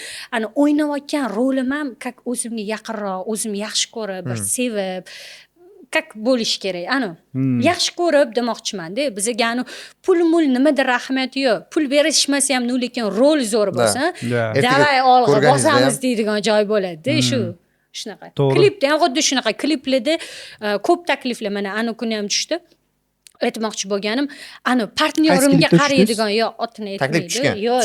o'ynayotgan rolim ham как o'zimga yaqinroq, o'zim yaxshi ko'rib, bir sevib как bo'lish kerak. Yaxshi ko'rib demoqchiman-da. Bizga pul nimadir ahamiyati yo'q. Pul berishmasa ham, lekin rol zo'r bo'lsa, davay olg'a bosamiz deydigan joy bo'ladi-da, shu. Shunaqa. Klipda ham xuddi shunaqa. Kliplarda ko'p takliflar mana kuni ham tushdi. Aytmoqchi bo'lganim, partnyorimga qaraydigan, otini aytmaydi. Yo'q,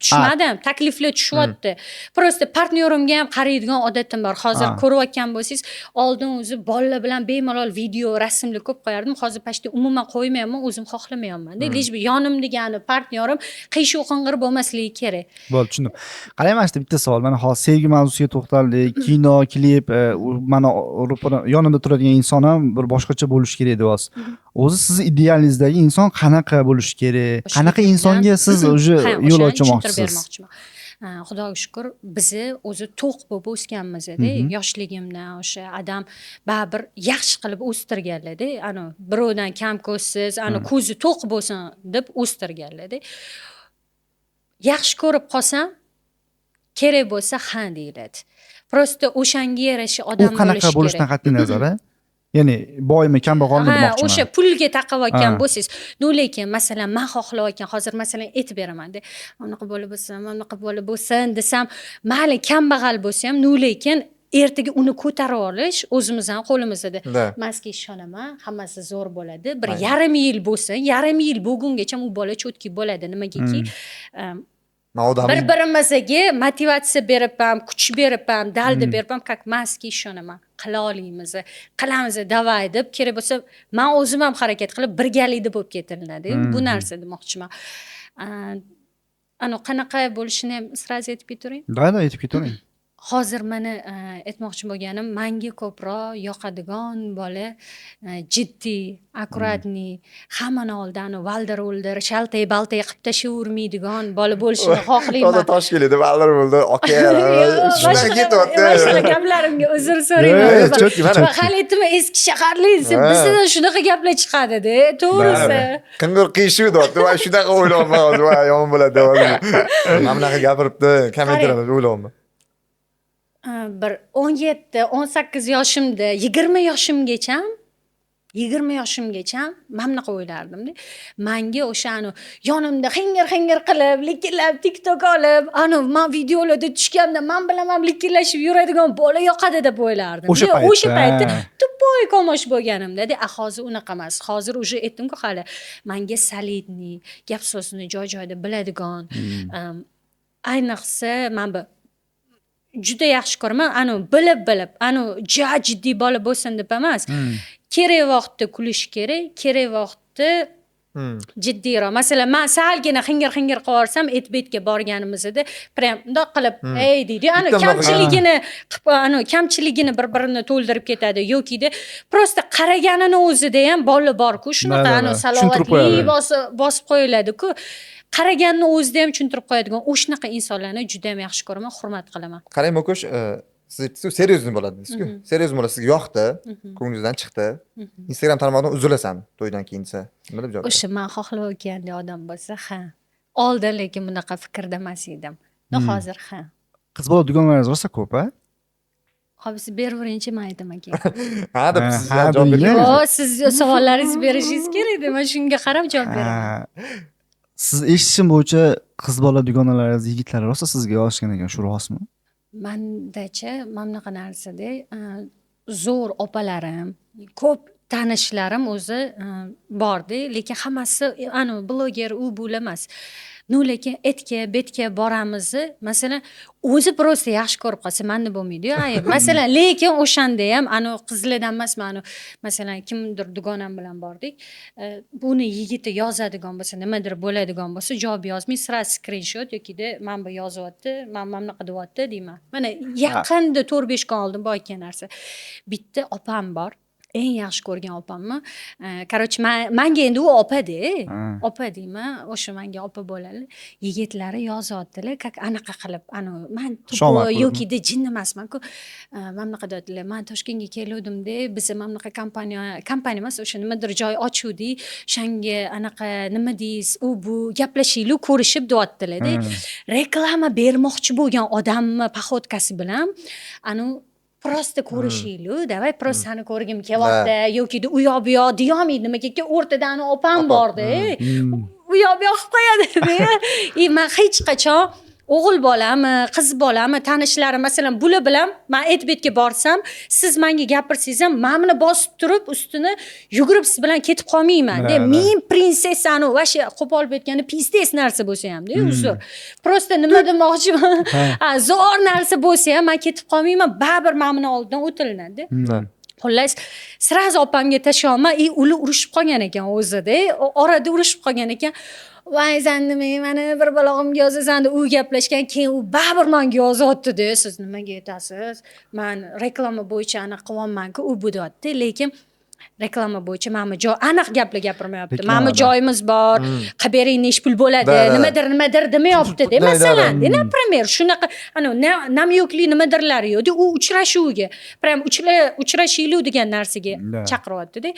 tushmadim. Takliflar tushyapti. Prosta partnyorimga ham qaraydigan odatim bor. Hozir ko'rayotgan bo'lsangiz, oldin o'zi bolalar bilan bemalol video, rasmlar ko'p qo'yardim. Hozir pashta umuman qo'ymayapman, o'zim xohlamayapman-da. Lekin yonimdagi partnyorim qiyshuv qing'ir bo'lmasligi kerak. Bo'ldi, tushundim. Qarang, mana shu bitta savol. Mana hozir sevgi mavzusiga to'xtaldik. Kino, klip, mana yonimda turadigan inson ham bir boshqacha bo'lishi kerak deyapsiz. O'zi siz idealingizdagi inson qanaqa bo'lishi kerak? Qanaqa insonga siz o'zi yo'l ochmoqchisiz? Xudoga shukr, bizni o'zi to'q bo'lib o'sganmiz-da. Yoshligimdan o'sha adam baribir yaxshi qilib o'stirganlar-da. Birovdan kam ko'zsiz, ko'zi to'q bo'lsin deb o'stirganlar-da. Yaxshi ko'rib qolsam, kerak bo'lsa ha deyiladi. Prosta o'shanga yarasha odam bo'lish kerak. U qanaqa bo'lishidan qat'iy nazar, Ya'ni boymi, kambag'almi demoqchiman. o'sha pulga taqayotgan Ha. bo'lsangiz, lekin masalan men xohlayotgan hozir masalan aytib beramanda, bunaqa bola bo'lsin, bunaqa bola bo'lsin desam, mayli kambag'al bo'lsa ham, lekin ertaga uni ko'tarib olish o'zimizning qo'limizda. Da. Maska ishonaman, hammasi zo'r bo'ladi. Bir yarim yil bo'lsin, yarim yil bo'lgungacha u bola cho'tki bo'ladi. Nimagaki? Bir-birimizga motivatsiya berib ham, kuch berib ham, dalda berib ham, как maska ishonaman. Qila olamiz, qilamiz, davay deb, kerak bo'lsa, men o'zim ham harakat qilib birgalikda bo'lib ketiladi. Bu narsa demoqchiman. Qanaqa bo'lishini ham sraz aytib ketavering. Da, aytib ketavering. Hozir meni aytmoqchi bo'lganim, menga ko'proq yoqadigan bola jiddiy, akkuratniy, hammani oldan valdir-vuldir, shaltay-baltay qilib tashavermaydigan bola bo'lishini xohlayman. Toza tosh keladi, valdir bo'ldi, aka. Shunaqa ketyapti. Boshqa gaplarimga uzr so'rayman. Halitimi eski shaharlisi, bizda shunaqa gaplar chiqadi-da, to'g'risi. Qing'ir qiyshuv deyapti, va shunaqa o'ylayapman hozir, va yomon bo'ladi. Mana bunaqa gapiribdi, kommentlarni o'ylayapman. Bir 17-18 yoshimda, 20 yoshimgacha men bunaqa o'ylardim-da. Menga o'sha yonimda xingir qilib, likillab, TikTok olib, men videolarda tushganimda men bilan ham likillashib yuradigan bola yoqadi deb o'ylardim. O'sha paytda tupoy komosh bo'lganimda. Hozir unaqa emas. Hozir уже aytdim-ku hali. Menga solidniy, gap so'zni joy-joyida biladigan, ayniqsa men bu juda yaxshi ko'raman. Bilib, jiddiy bola bo'lsin deb emas. Kerak vaqtda kulish kerak, kerak vaqtda jiddiyroq. Masalan, men salgina xingir qilib yuborsam, etbetga borganimizda, prям bundoq qilib, ey deydi. Kamchiligini bir-birini to'ldirib ketadi yoki-da prosta qaraganini o'zida ham bola bor-ku, shunaqa salovatli bosib qo'yiladi-ku. Qaraganni o'zida ham tushuntirib qo'yadigan o'shanaqa insonlarni juda ham yaxshi ko'raman, hurmat qilaman. Qarang, Mokosh, siz seryozni bo'ladi siz-ku. Seryoz bo'lsa sizga yoqdi, ko'nglingizdan chiqdi. Instagram tarmog'idan uzilasan to'ydan keyin desa, nima deb javob? O'sha men xohlayotgan odam bo'lsa, ha. Oldin lekin bunaqa fikrda emas edim. Hozir ha. Qiz bola dugonalaringiz rosa ko'p-a? Hozir siz beraveringchi, men aytaman keyin. Ha deb siz javob bering. Siz savollaringizni berishingiz kerak-da, men shunga qarab javob beraman. Siz eshitishim bo'yicha qiz bola dugonalaringiz yigitlari rosa sizga yoshgan ekan, shu rostmi? Mendachi mana bunaqa narsada zo'r opalarim, ko'p tanishlarim o'zi bordi, lekin hammasi bloger u bu emas. Lekin etga, betga boramiz. Masalan, o'zi prosta yaxshi ko'rib qolsa, menda bo'lmaydi-yu. Masalan, lekin o'shanda ham qizlardan emasman. Masalan, kimdir dugonam bilan bordik. Buni yigiti yozadigan bo'lsa, nimadir bo'ladigan bo'lsa, javob yozmay, sira skrinshot yoki-da men bu yozyapti, men bunaqa deyapti deyman. Mana yaqinda 4-5 kun oldin bo'lgan narsa. Bitta opam bor. Eng yaxshi ko'rgan opammi? Короче, menga endi u opa-da. Opa deyman, o'sha menga opa bo'ladi. Yigitlari yozyaptilar, как anaqa qilib, men yoki-da jin emasman-ku. Men bunaqa deyaptilar. Men Toshkentga keluvdim-da, biz ham bunaqa kompaniya emas, o'sha nimadir joy ochuvdik. O'shanga anaqa nima deysiz, u bu gaplashaylik, ko'rishib deyaptilar-da. Reklama bermoqchi bo'lgan odamni paxotkasi bilan prosta ko'rishaylik, davay prosta seni ko'rgim kelyapti yoki-da u yoq bu yoq deyolmaydi, nimaga o'rtada opam bor-da. U yoq bu yoq qilib qo'yadi-da. Men hech qachon o'g'il bolami, qiz bolami, tanishlarim masalan bular bilan men aytbetga borsam, siz menga gapirsangiz ham men buni bosib turib, ustini yugurib siz bilan ketib qolmayman-da. Men prinsessani vasha qo'polib aytganda pistes narsa bo'lsa ham-da, uzr. Prosta nima demoqchiman? Zo'r narsa bo'lsa ham men ketib qolmayman, baribir men buni oldidan o'tilinadi. Xullas, sразу opamga tashlaman, ular urushib qolgan ekan o'zida, orada urushib qolgan ekan. Voy zandimi, meni bir balog'imga yozasan deb u gaplashgan, keyin u baribir menga yozyapti-da. Siz nimaga aytasiz? Men reklama bo'yicha qilyapman-ku, u bu deyapti, lekin reklama bo'yicha mana joy aniq gaplar gapirmayapti. Mana joyimiz bor, qabering necha pul bo'ladi, nimadir demayapti-da. Masalan, например, shunaqa namyokli nimadirlar yo'q, u uchrashuvga, prям uchrashaylik degan narsaga chaqiryapti-da.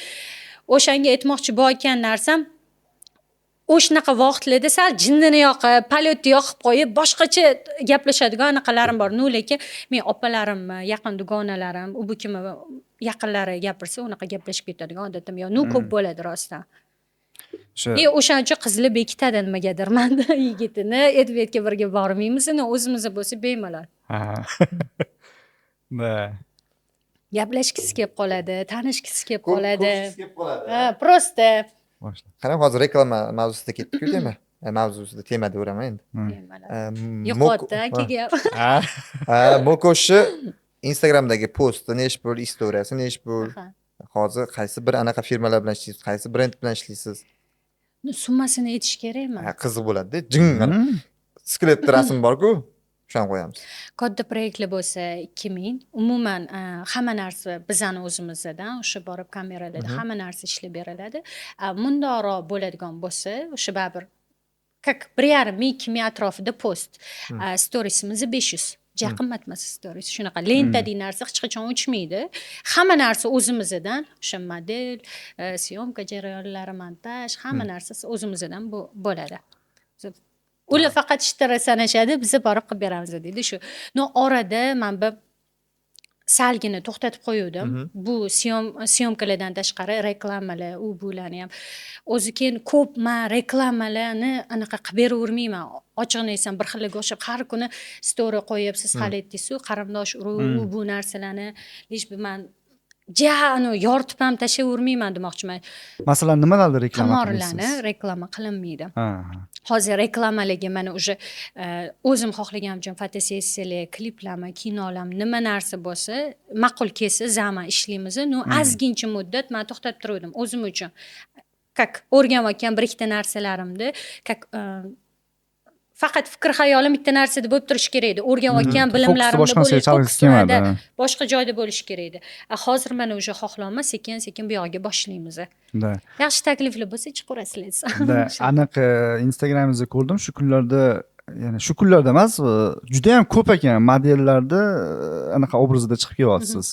O'shanga aytmoqchi bo'lgan narsam, o'shanaqa vaqtlarda sal jinnini yoqib, polyotni yoqib qo'yib, boshqacha gaplashadigan anaqalarim bor. Lekin men opalarim, yaqin dugonalarim, u bu kim yaqinlari gapirsa unaqa gaplashib ketadigan odatim yo'q. Nu ko'p bo'ladi rostdan. O'sha O'shaning uchun qizlar bekitadi nimagadir manda yigitini Edvardga birga bormaymizmi? O'zimizda bo'lsa bemalol. ha. Da. Gaplashgisi kelib qoladi, tanishgisi kelib Ko'p- qoladi. ko'pchisi kelib qoladi. Ha, prosta. Boshla. Qarang, hozir reklama mavzusida ketdik-ku tema. Mavzusida tema deyveraman endi. Bemalol. Yo'qotdi akaga. Ha. Mokoshni Instagramdagi posti nesh bo'l, istoriyasi nesh bo'l. Aha. Hozir qaysi bir anaqa firmalar bilan ishlaysiz, qaysi brend bilan ishlaysiz? Summasini aytish kerakmi? Qiziq bo'ladi-da. Jing skeletda rasm bor-ku, o'shani qo'yamiz. Katta proyektlar bo'lsa 2000, umuman hamma narsa bizani o'zimizdan, o'sha borib kameralarda hamma narsa ishlab beriladi. Mundoqroq bo'ladigan bo'lsa, o'sha baribir как 1,5-2 atrofida post. Storiesimiz 500. Ja qimmat emas stories. Shunaqa lentadek narsa hech qachon o'chmaydi. Hamma narsa o'zimizdan, o'sha model, syomka jarayonlari, montaj, hamma narsasi o'zimizdan bo'ladi. Ular faqat ishtara sanashadi, biz borib qilib beramiz deydi shu. No orada men bir salgina to'xtatib qo'ydim. Bu syomkalardan tashqari reklamalar, u bularni ham o'zi keyin ko'p men reklamalarni anaqa qilib beravermayman. Ochig'ini aytsam bir xilga o'xshab har kuni story qo'yib siz hal etdingiz-ku, qarindosh urug' bu narsalarni hech bir men yoritib ham tashlayvermayman demoqchiman. Masalan, nimalarni reklama Qimorlarni qilasiz? reklama qilinmaydi. Ha. Hozir reklamalarga mana o'sha o'zim xohlaganimcha fotosessiyalar, kliplarmi, kinolarmi nima narsa bo'lsa, ma'qul kelsa zaman ishlaymiz. No ozgincha muddat men to'xtatib turdim o'zim uchun. Как o'rganayotgan bir ikkita narsalarimni, как faqat fikr hayolim bitta narsada bo'lib turishi kerak edi. O'rganayotgan bilimlarimni boshqa narsaga chalg'isi kelmadi. boshqa joyda bo'lishi kerak edi. Hozir mana o'sha xohlayman sekin-sekin bu yoqqa boshlaymiz. Da. Yaxshi takliflar bo'lsa chiqaverasizlar. Da, aniq Instagramingizda ko'rdim. Shu kunlarda, ya'ni shu kunlarda emas, juda ham ko'p ekan modellarda anaqa obrazda chiqib kelyapsiz.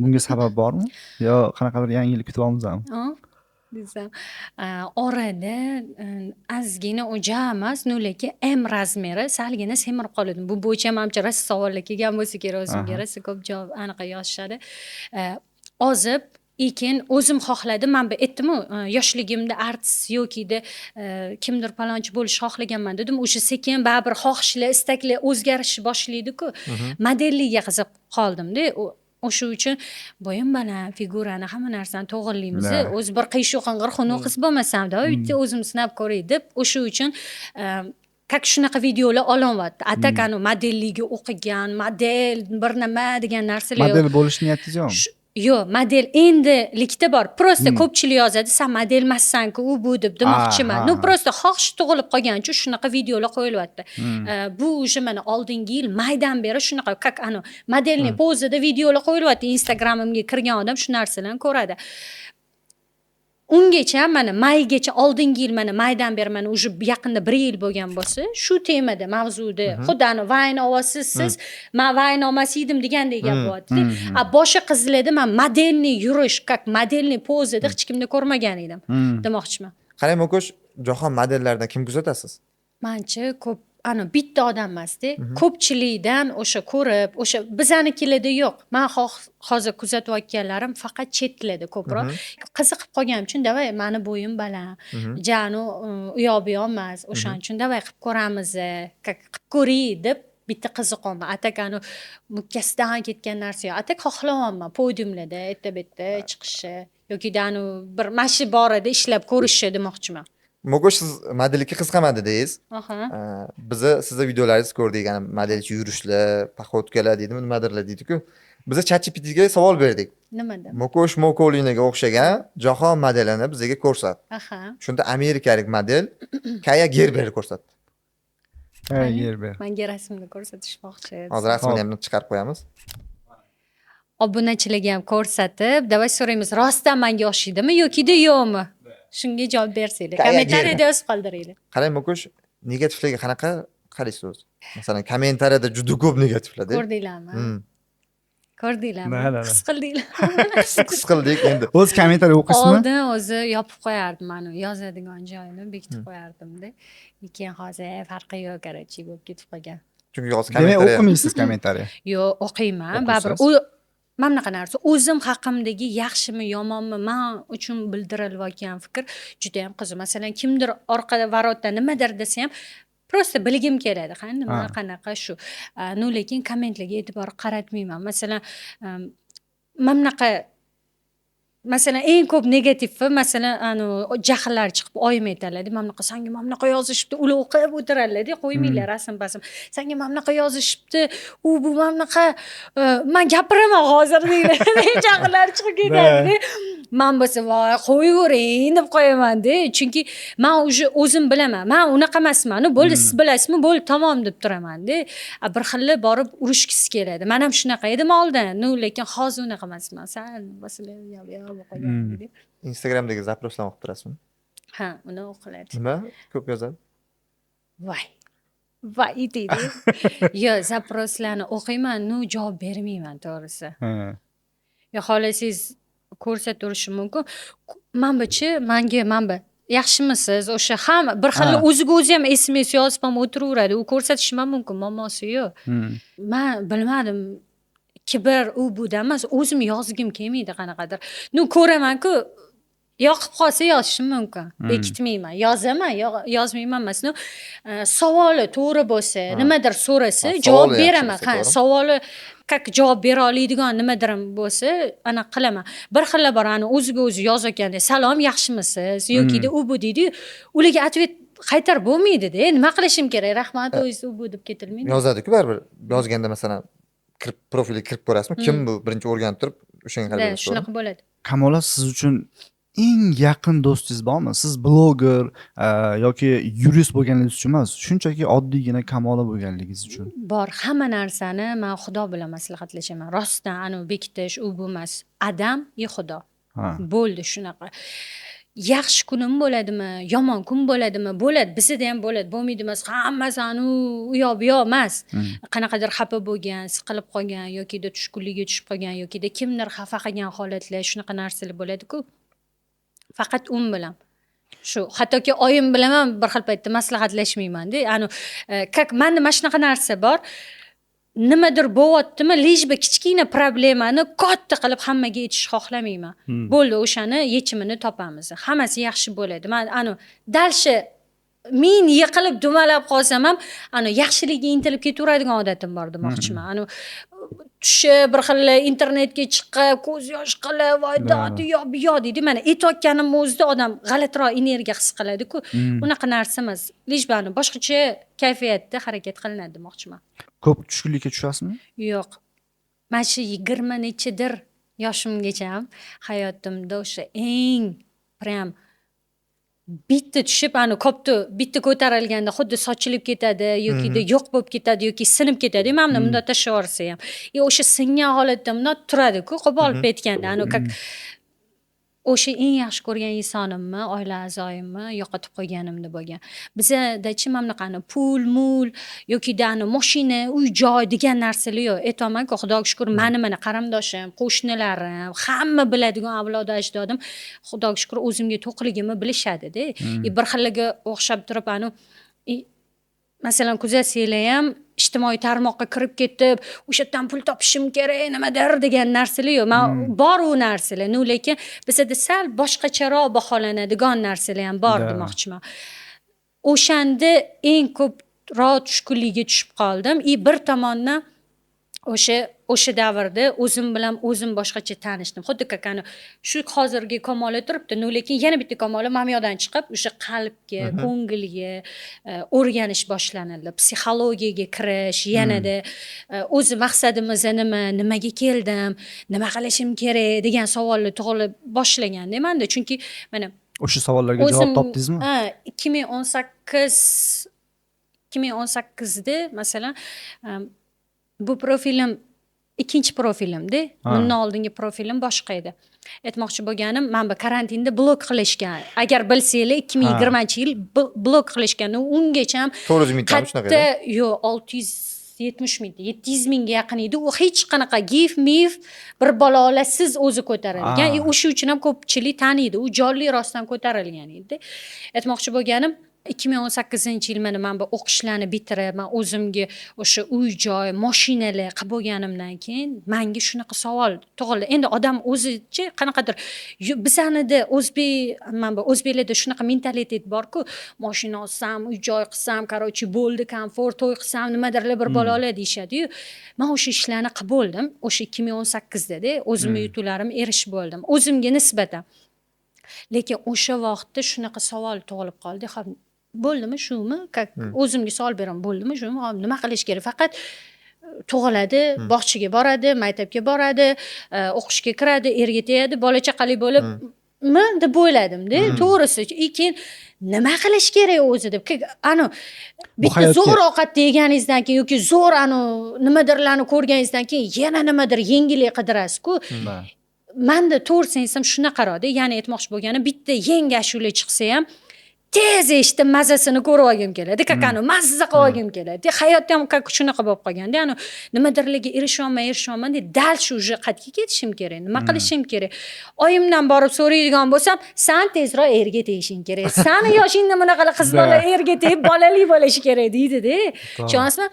Bunga sabab bormi? Yo qanaqadir yangilik kutib olmizmi? Desam, orada ozgina o'ja emas, lekin M razmeri salgina semirib qoladi. Bu bo'yicha menimcha rosa savollar kelgan bo'lsa kerak o'zimga, rosa ko'p javob aniq yozishadi. Ozib Lekin o'zim xohladim, men bu aytdim-ku, yoshligimda artist yoki kimdir palonchi bo'lish xohlaganman dedim. O'sha sekin baribir xohishlar, istaklar o'zgarish boshlaydi-ku. Modellikka qiziqib qoldim-da. O'sha uchun bo'yim baland, figurani, hamma narsani to'g'irlaymiz. O'zi bir qiyshuv qing'ir xunuk qiz bo'lmasam-da, bitta o'zim sinab ko'ray deb, o'sha uchun как shunaqa videolar olyapti. Atakani modellikka o'qigan, model, bir nima degan narsalar. Model bo'lish niyatingiz yo'qmi? Yo'q, model endilikda bor. Prosta ko'pchilik yozadi, sen model emassan-ku, u bu deb demoqchiman. No, prosta xohish tug'ilib qolgan uchun shunaqa videolar qo'yilyapti. Bu o'sha mana oldingi yil maydan beri shunaqa как modelning pozida videolar qo'yilyapti. Instagramimga kirgan odam shu narsalarni ko'radi. Ungacha mana maygacha oldingi yil mana maydan beri mana уже yaqinda 1 yil bo'lgan bo'lsa, shu temada mavzuda xuddi Vine ovozsiz, men Vine olmas edim degandek gap bo'lyapti. Boshqa qizlarda men modelni yurish, как modelni pozada hech kimni ko'rmagan edim demoqchiman. Qarang, Mokosh, jahon modellaridan kim kuzatasiz? Mencha ko'p bitta odam emas-da, ko'pchilikdan o'sha ko'rib, o'sha bizanikilarda yo'q. Men hozir kuzatayotganlarim faqat chet tilida ko'proq. Qiziqib qolganim uchun davay meni bo'yim baland, janu u yoq bu yoq emas, o'shaning uchun davay qilib ko'ramiz, qilib ko'ray deb bitta qiziqaman. Atakani mukkasidan ketgan narsa yo'q. Atak xohlayapman podiumlarda bitta chiqishi yoki bir mashi borida ishlab ko'rishi demoqchiman. Mokosh, siz modellikka qiziqaman dedingiz. Bizni sizning videolaringiz ko'rdik, modelchi yurishlar, poxodkalar deydimi, nimadirlar deydi-ku. Biz ChatGPTga savol berdik. Nima deb? Mokosh Mokolinaga o'xshagan jahon modelini bizga ko'rsat. Shunda amerikalik model Kaya Gerber ko'rsatdi. Kaya Gerber. Menga rasmni ko'rsatishmoqchi. Hozir rasmini ham chiqarib qo'yamiz. Obunachilarga ham ko'rsatib, davay so'raymiz, rostdan menga o'xshaydimi yoki yo'qmi? Shunga javob bersanglar. Kommentariyada yozib qoldiringlar. Qarang, Mokosh, negativlarga qanaqa qaraysiz o'zi? Masalan, kommentariyada juda ko'p negativlar. Ko'rdinglarmi? Ko'rdinglarmi? His qildinglar. His qildik endi. O'zi kommentariy o'qiysizmi? Oldin o'zi yopib qo'yardim, mana yozadigan joyini bekitib qo'yardim-da. Lekin hozir farqi yo'q, qarchi bo'lib ketib qolgan. Chunki hozir kommentariy kommentariy o'qimaysiz kommentariy. Yo'q, o'qiyman. Baribir mana bunaqa narsa o'zim haqimdagi yaxshimi yomonmi man uchun bildirilayotgan fikr juda ham qiziq. Masalan, kimdir orqada varotda nimadir desa ham просто bilgim keladi. Nima qanaqa shu. No lekin kommentlarga e'tibor qaratmayman. Masalan, mana bunaqa masalan eng ko'p negativi masalan jahllar chiqib oyim aytadilar mana bunaqa senga mana bunaqa yozishibdi ular o'qib o'tiradilar qo'ymanglar rasm basm senga mana bunaqa yozishibdi u bu mana bunaqa man gapiraman hozir deydi jahllar chiqib ketadi man bo'lsa voy qo'yavering deb qo'yamanda chunki man уже o'zim bilaman man unaqa emasman bo'ldi siz bilasizmi bo'ldi tamom deb turamanda bir xillar borib urishgisi keladi man ham shunaqa edim oldin lekin hozir unaqa emasman sal Instagramdagi zaproslarni o'qib turasizmi? Ha, uni o'qiladi. Nima? Ko'p yozadi? Voy deydi. Yo, zaproslarni o'qiyman, javob bermayman to'g'risi. Yo, xolasangiz ko'rsaturishim mumkin. Manbachi, manba yaxshimisiz? O'sha ham bir xil o'ziga o'zi ham SMS yozib ham o'tiraveradi. U ko'rsatishim ham mumkin, muammosi yo'q. Men bilmadim. Kibr u bu emas, o'zim yozgim kelmaydi qanaqadir. Ko'raman-ku, yoqib qolsa yozishim mumkin. Bekitmayman. Yozaman, yozmayman emas. Savoli to'g'ri bo'lsa, nimadir so'rasa, javob beraman. Savoli javob bera oladigan nimadir bo'lsa, anaqa qilaman. Bir xillar bor, o'ziga o'zi yozayotganda, salom, yaxshimisiz yoki u bu deydi. Ularga atvet qaytarib bo'lmaydi-da. Nima qilishim kerak? Rahmat, o'zingiz u bu deb ketilmaydi. Yozadi-ku baribir. Yozganda masalan profilga kirib ko'rasizmi? Kim bu? Birinchi o'rganib turib o'shanga qarab berasiz. Shunaqa bo'ladi. Kamola, siz uchun eng yaqin do'stingiz bormi? Siz bloger yoki yurist bo'lganingiz uchun emas, shunchaki oddiygina Kamola bo'lganligingiz uchun. Bor, hamma narsani men Xudo bilan maslahatlashaman. Rostdan bekitish u bu emas. Adam и Xudo. Bo'ldi shunaqa. Yaxshi kunim bo'ladimi, yomon kun bo'ladimi? Bo'ladi, bizda ham bo'ladi, bo'lmaydi emas. Hammasi u yoq bu yoq emas. Qanaqadir xafa bo'lgan, siqilib qolgan yoki tushkunlikka tushib qolgan yoki kimdir xafa qilgan holatlar, shunaqa narsalar bo'ladi-ku. Faqat bilan. Shu, hattoki oyim bilan ham bir xil paytda maslahatlashmayman-da. Menda mana shunaqa narsa bor. Nimadir bo'lyaptimi, lejba kichkina problemani katta qilib hammaga aytish xohlamayman. Bo'ldi, o'shani yechimini topamiz. Hammasi yaxshi bo'ladi. Men dalshi men yiqilib dumalab qolsam ham yaxshilikka intilib ketaveradigan odatim bor demoqchiman. Tushib bir xil internetga chiqib ko'z yosh qilib voy dodi yo bu yo deydi. Mana aytayotganim o'zida odam g'alatiroq energiya his qiladi-ku. Unaqa narsa emas. Lejbani boshqacha kayfiyatda harakat qilinadi demoqchiman. Ko'p tushkunlikka tushasizmi? Yo'q. Mana shu 20 nechidir yoshimgacha ham hayotimda o'sha eng prям bitta tushib kopni bitta ko'tarilganda xuddi sochilib ketadi yoki yo'q bo'lib ketadi yoki sinib ketadi. Mana bunda tashlab yuborsa ham. O'sha singan holatda bunda turadi-ku, qo'yib olib aytganda, o'sha eng yaxshi ko'rgan insonimmi, oila a'zoyimmi yo'qotib qo'yganimda bo'lgan. Bizda-chi mana bunaqa pul-mul yoki mashina, uy-joy degan narsalar yo'q. Aytaman-ku, Xudoga shukr, mana qarindoshim, qo'shnilarim, hamma biladigan avlod ajdodim, Xudoga shukr o'zimga to'qligimni bilishadi-da. Bir xillarga o'xshab turib masalan, kuzatsanglar ham ijtimoiy tarmoqqa kirib ketib, o'sha yerdan pul topishim kerak, nimadir degan narsalar yo'q. Men bor u narsalar, lekin bizda sal boshqacharoq baholanadigan narsalar ham bor demoqchiman. O'shanda eng ko'proq tushkunlikka tushib qoldim. Bir tomondan o'sha davrda o'zim bilan o'zim boshqacha tanishdim. Xuddi shu hozirgi Kamola turibdi, lekin yana bitta Kamola mamyodan chiqib, o'sha qalbga, ko'ngilga o'rganish boshlanadi. Psixologiyaga kirish, yanada o'zi maqsadimiz nimaga keldim, nima qilishim kerak degan savollar tug'ila boshlaganda menda. Chunki mana o'sha savollarga javob topdingizmi? 2018da masalan bu profilim ikkinchi profilimda. Bundan oldingi profilim boshqa edi. Aytmoqchi bo'lganim, men bu karantinda blog qilishgan. Agar bilsanglar 2020-yil blog qilishgan. Ungacha ham 400 ming shunaqa edi. Yo'q, 670 ming, 700 mingga yaqin edi. U hech qanaqa gif, bir balolasiz o'zi ko'tarilgan. O'sha uchun ham ko'pchilik taniydi. U jonli rostdan ko'tarilgan edi. Aytmoqchi bo'lganim, 2018 yil mana men bu o'qishlarni bitirib, men o'zimga o'sha uy joy, mashinalar qilib bo'lganimdan keyin menga shunaqa savol tug'ildi. Endi odam o'zicha qanaqadir bizanida o'zbeklarda shunaqa mentalitet borku, mashina olsam, uy joy qilsam, qarochi bo'ldi, komfort to'y qilsam, nimadirlar bir balolar deyishadi-yu. Men o'sha ishlarni qilib bo'ldim. O'sha 2018da o'zimning yutuqlarim erishib bo'ldim. O'zimga nisbatan. Lekin o'sha vaqtda shunaqa savol tug'ilib qoldi. Xo'p, bo'ldimi shumi? O'zimga savol beraman, bo'ldimi shumi? Nima qilish kerak? Faqat tug'iladi, bog'chaga boradi, maktabga boradi, o'qishga kiradi, erga tegadi, bola chaqali bo'lib deb o'yladim-da. To'g'risi, keyin nima qilish kerak o'zi deb. Bitta zo'r ovqat yeganingizdan keyin yoki zo'r nimadirlarni ko'rganingizdan keyin yana nimadir yengillik qidirasiz-ku. Menda to'g'risini aytsam shunaqaroqda, ya'ni aytmoqchi bo'lganim, bitta yangi ashula chiqsa ham tez eshitib mazasini ko'rib olgim keladi. Kakani mazza qilib olgim keladi. Hayotda ham shunaqa bo'lib qolganda, nimadirlarga erishaman deb dal shu qatga ketishim kerak. Nima qilishim kerak? Oyimdan borib so'raydigan bo'lsam, "Sen tezroq erga tegishing kerak. Seni yoshingda bunaqa qiz bola erga tegib bolali bo'lishi kerak" deydi-da. Tushunasizmi?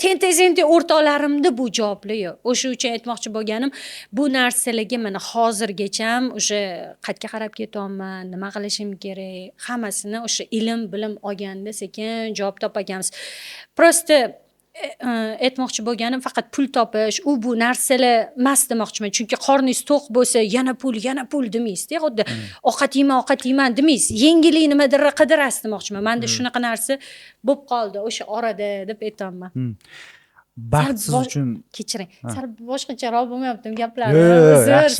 Tentezenti o'rtoqlarimda bu javoblar yo'q. O'sha uchun aytmoqchi bo'lganim, bu narsalarga mana hozirgacha o'sha qayerga qarab ketyapman, nima qilishim kerak, hammasini o'sha ilm, bilim olganda sekin javob topaganmiz. Prosta aytmoqchi bo'lganim, faqat pul topish, bu narsalar emas demoqchiman. Chunki qorningiz to'q bo'lsa, yana pul demaysiz-da. Xuddi ovqat yeyman demaysiz. Yengillik nimadir qidirasiz demoqchiman. Menda shunaqa narsa bo'lib qoldi o'sha orada deb aytaman. Baxt siz uchun kechiring. Sal boshqacharoq bo'lmayaptimi gaplarim?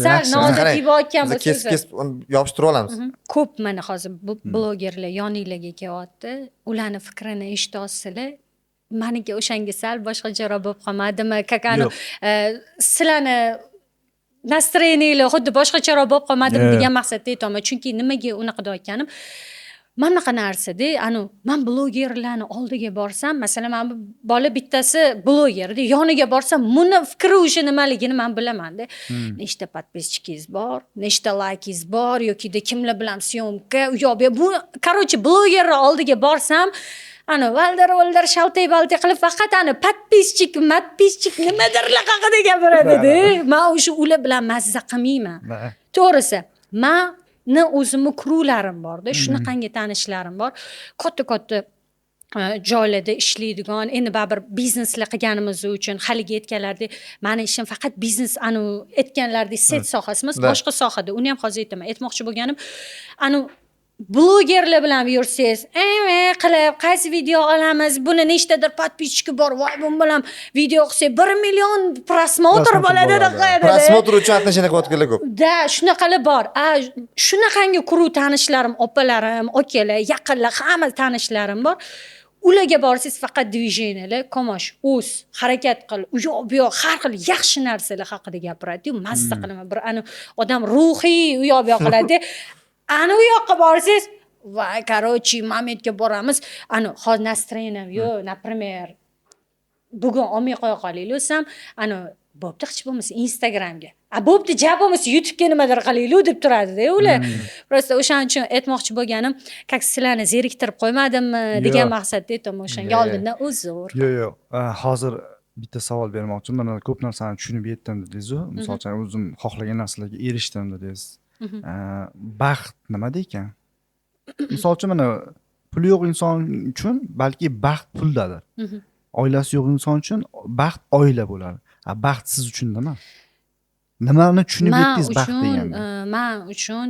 Sal noodatiy bo'lgan bo'lsa. Kesib yopishtirib olamiz. Ko'p mana hozir bu blogerlar yoninglarga kelyapti. Ularning fikrini eshita olsalar, meniki o'shanga sal boshqacharoq bo'lib qolmadimi? Sizlarni настроениyalar xuddi boshqacharoq bo'lib qolmadimi degan maqsadda aytaman. Chunki nimaga unaqa deyotganim, mana bunaqa narsada, men blogerlarni oldiga borsam, masalan, men bola bittasi blogerda, yoniga borsam, buni fikri o'sha nimaligini men bilaman-da. Nechta podpischikingiz bor, nechta laykingiz bor yoki kimlar bilan syomka, bu, qarochi blogerlar oldiga borsam, valdir shaltay-baltay qilib faqat podpischik nimadirlar haqida gapiradi-da. Men o'sha ular bilan mazza qilmayman. To'g'risi, meni o'zimni kurularim bor-da, shunaqangi tanishlarim bor. Katta joylarda ishlaydigan, endi baribir bizneslar qilganimiz uchun haligi aytganlardek, meni ishim faqat biznes, aytganlardek set sohasi emas, boshqa sohada. Uni ham hozir aytaman. Aytmoqchi bo'lganim, blogerlar bilan yursangiz, qilib qaysi video olamiz, buni nechtadir podpischiki bor, voy bu bilan video qilsak 1 million prosmotr bo'ladi deb qo'yadi. Prosmotr uchun atnashini qilayotganlar ko'p. Shunaqalar bor. Shunaqangi quruq tanishlarim, opalarim, akalar, yaqinlar, hamma tanishlarim bor. Ularga borsangiz faqat dvijeniyalar, ko'mash, o'z, harakat qil, u yoq bu yoq har xil yaxshi narsalar haqida gapiradi. Mazza qilaman. Bir odam ruhiy u yoq bu yoq qiladi. U yoqqa borsangiz, voy, qarochi, momentga boramiz. Hozir настроением yo'q, например, bugun olmay qo'ya qolaylik desam, bo'pti, hech bo'lmasa Instagramga. Bo'pti, jab bo'lmasa YouTube'ga nimadir qilaylik deb turadi-da ular. Prosta o'shaning uchun aytmoqchi bo'lganim, sizlarni zeriktirib qo'ymadimmi degan maqsadda aytaman o'shanga oldindan uzr. Yo'q. Hozir bitta savol bermoqchiman. Mana ko'p narsani tushunib yetdim dedingiz-ku. Masalan, o'zim xohlagan narsalarga erishdim dedingiz. Baxt nima ekan? Misol uchun mana pul yo'q inson uchun balki baxt puldadir. Oilasi yo'q inson uchun baxt oila bo'ladi. Baxt siz uchun nima? Nimani tushunib yetdingiz baxt deganda? Men uchun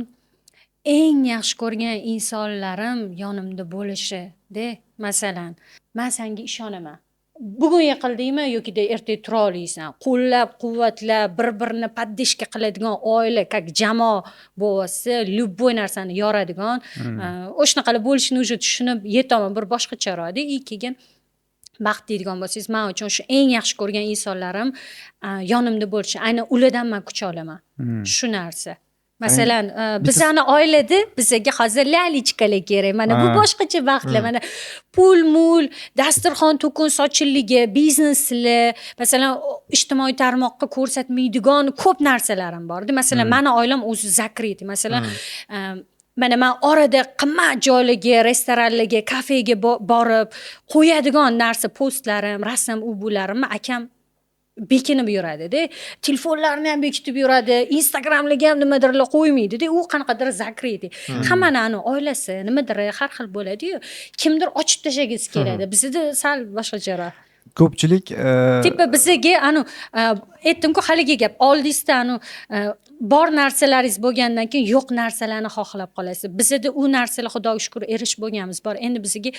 eng yaxshi ko'rgan insonlarim yonimda bo'lishi-da. Masalan, men senga ishonaman. Bugun yiqildingmi yoki ertaga tura olasan. Qo'llab-quvvatlab, bir-birini poddeshka qiladigan oila, jamoa bo'lsa, любой narsani yoradigan, o'shanaqa bo'lishini уже tushunib yetaman, bir boshqacharoqda. Keyin baxt deydigan bo'lsangiz, men uchun shu eng yaxshi ko'rgan insonlarim yonimda bo'lishi. Aynan ulardan men kuch olaman. Shu narsa. Masalan, bizani oilada bizga hozir lalichkalar kerak. Mana bu boshqacha vaqtlar. Mana pul-mul, dasturxon to'kin sochilligi, bizneslar, masalan, ijtimoiy tarmoqqa ko'rsatmaydigan ko'p narsalarim bor. Masalan, meni oilam o'zi zakrit. Masalan, mana men orada qimmat joylarga, restoranlarga, kafega borib qo'yadigan narsa postlarim, rasm u bularimni akam bekinib yuradi-da. Telefonlarni ham bekitib yuradi, Instagramlarga ham nimadirlar qo'ymaydi-da. U qanaqadir zakriydi. Hammani ani oilasi nimadir har xil bo'ladi-yu. Kimdir ochib tashlagisi keladi. Bizda sal boshqacharoq. Ko'pchilik Tipa bizga aytdim-ku haligi gap. Oldingizda bor narsalaringiz bo'lgandan keyin yo'q narsalarni xohlab qolasiz. Bizda u narsalar xudoga shukr erishib bo'lganmiz bor. Endi bizga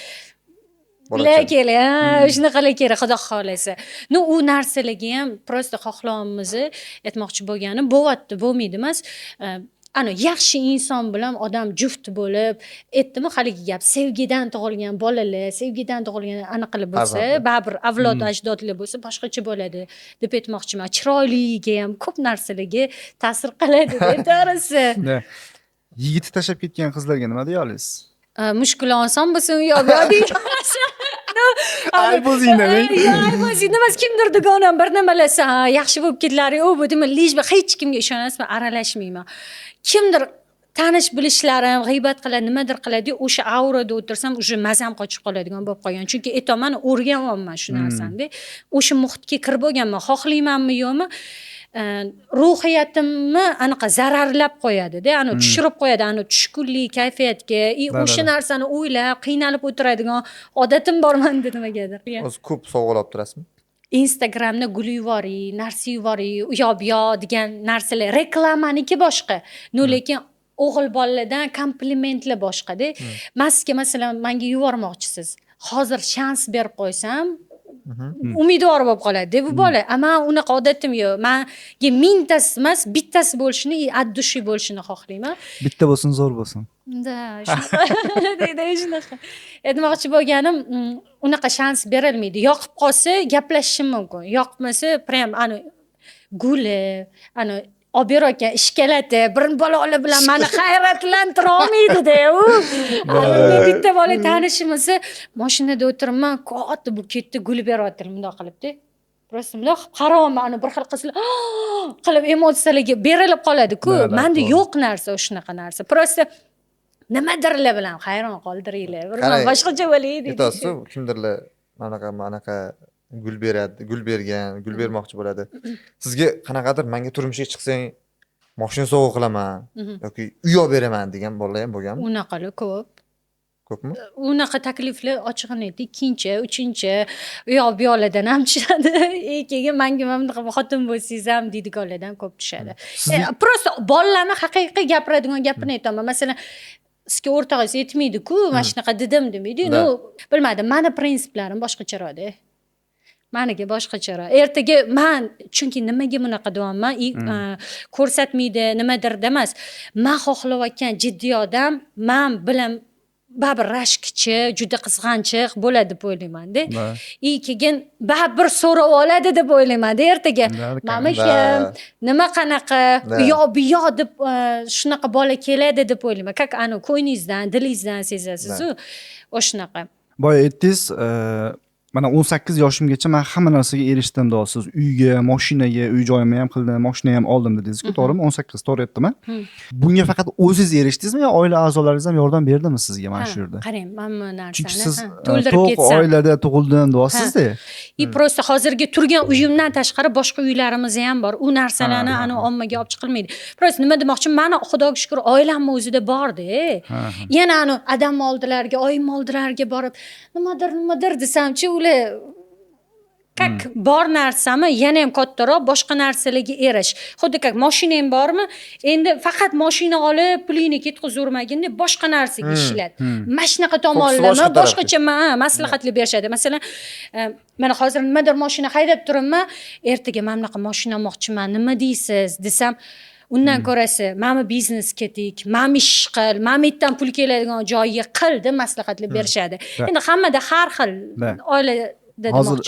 kerak, shunaqalar kerak xudo xolasa. Nu u narsalarga ham prosta xohlaymiz, aytmoqchi bo'lganim, bo'lyapti, bo'lmaydi emas. Ana yaxshi inson bilan odam juft bo'lib, aytdimi haligi gap, sevgidan tug'ilgan bolalar, sevgidan tug'ilgan anaqalar bo'lsa, baribir avlod ajdodlar bo'lsa, boshqacha bo'ladi deb aytmoqchiman. Chiroyliga ham ko'p narsalarga ta'sir qiladi, to'g'risi. yigiti tashlab ketgan qizlarga nima deya olasiz? Mushkul oson bo'lsin, yo deydi. Ayb o'zingda. Ayb o'zingda emas, kimdir dugonam bir nimalasa, yaxshi bo'lib ketlaring, u bu dema, lejba hech kimga ishonasizmi, aralashmayman. Kimdir tanish bilishlarim, g'iybat qiladi, nimadir qiladi, o'sha aurada o'tirsam, o'sha mazam qochib qoladigan bo'lib qolgan. Chunki aytaman, o'rganyapman shu narsani. O'sha muhitga kirib bo'lganman, xohlaymanmi yo'qmi? Ruhiyatimni anaqa zararlab qo'yadi-da, ani tushirib qo'yadi, ani tushkunlik kayfiyatga, o'sha narsani o'ylab, qiynalib o'tiradigan odatim bor menda nimagadir. O'zi ko'p sovg'alab turasizmi? Instagramda gul yuboriy, narsa yuboriy, u yoq bu yoq degan narsalar reklamaniki boshqa. Lekin o'g'il bolalardan komplimentlar boshqa-da. Sizga masalan menga yubormoqchisiz. Hozir shans berib qo'ysam, umidvor bo'lib qoladi deb bu bola. Ama unaqa odatim yo'q. Menga mingtasi emas, bittasi bo'lishini, addushi bo'lishini xohlayman. Bitta bo'lsin, zo'r bo'lsin. Da, shunaqa. Aytmoqchi bo'lganim, unaqa shans berilmaydi. Yoqib qolsa gaplashishim mumkin. Yoqmasa, prям guli, Obiraka ishkalati, bir bolalar bilan meni hayratlantira olmaydi-da. Bitta bola tanishimiz mashinada o'tiribman, katta bu ketdi, gul beryapti bundoq qilibdi. Prosta bundoq qarayman, bir xil qilib emotsiyalarga berilib qoladi-ku. Menda yo'q narsa, shunaqa narsa. Prosta nimadirlar bilan hayron qoldiringlar. Boshqacha bo'laydi. Aytasiz, kimdirlar manaqa gul beradi, gul bergan, gul bermoqchi bo'ladi. Sizga qanaqadir menga turmushga chiqsang, mashina sovg'a qilaman yoki uy olib beraman degan bolalar ham bo'lganmi? Unaqalar ko'p. Ko'pmi? Unaqa takliflar ochiqini aytdi, 2-chi, 3-chi, u yoq bu yoqlardan ham tushadi. Keyin menga mana xotin bo'lsangiz ham deydiganlardan ko'p tushadi. Prosta bolalarni haqiqiy gapiradigan gapini aytaman. Masalan, sizga o'rtog'ingiz aytmaydi-ku, mana shunaqa dedim demaydi. Bilmadim, meni prinsiplarim boshqacharoq-da. Maniga boshqacharoq. Ertaga men chunki nimaga bunaqa deyapman, ko'rsatmaydi, nimadir emas. Men xohlayotgan jiddiy odam men bilan baribir rashkchi, juda qizg'anchiq bo'ladi deb o'ylayman-da. Keyin baribir so'rab oladi deb o'ylayman-da ertaga. Mana kim, nima qanaqa, yo bu yoq deb shunaqa bola keladi deb o'ylayman. Как ko'nglingizdan, dilingizdan sezasiz-ku. O'shunaqa. Boya aytdingiz, mana 18 yoshimgacha men hamma narsaga erishdim deysiz. Uyga, mashinaga, uy joyimni ham qildim, mashina ham oldim dedingiz-ku, to'g'rimi? 18 to'g'ri aytdimmi? Bunga faqat o'zingiz erishdingizmi yo oila a'zolaringiz ham yordam berdimi sizga mana shu yerda? Qarang, men bu Chunki narsani siz to'ldirib ketsam. oilada tug'ildim deyapsiz-da. Prosta hozirgi turgan uyimdan tashqari boshqa uylarimiz ham bor. U narsalarni ommaga olib chiqilmaydi. Prosta nima demoqchi, meni xudoga shukr oilamni o'zida bor-da. Yana adam oldilariga, oyim oldilariga borib, nimadir desamchi, ular как bor narsami yana ham kattaroq boshqa narsalarga erish. Xuddi как mashinang bormi? Endi faqat mashina olib, pulingni ketkazurmagin deb boshqa narsaga ishlat. Mana shunaqa tomonlama boshqacha maslahatlar berishadi. Masalan, mana hozir nimadir mashina haydab turibman, ertaga men bunaqa mashina olmoqchiman, nima deysiz desam, undan ko'rasi, mana biznes ketik, mana ish qil, mana yerdan pul keladigan joyga qil deb maslahatlar berishadi. Endi hammada har xil oila hozir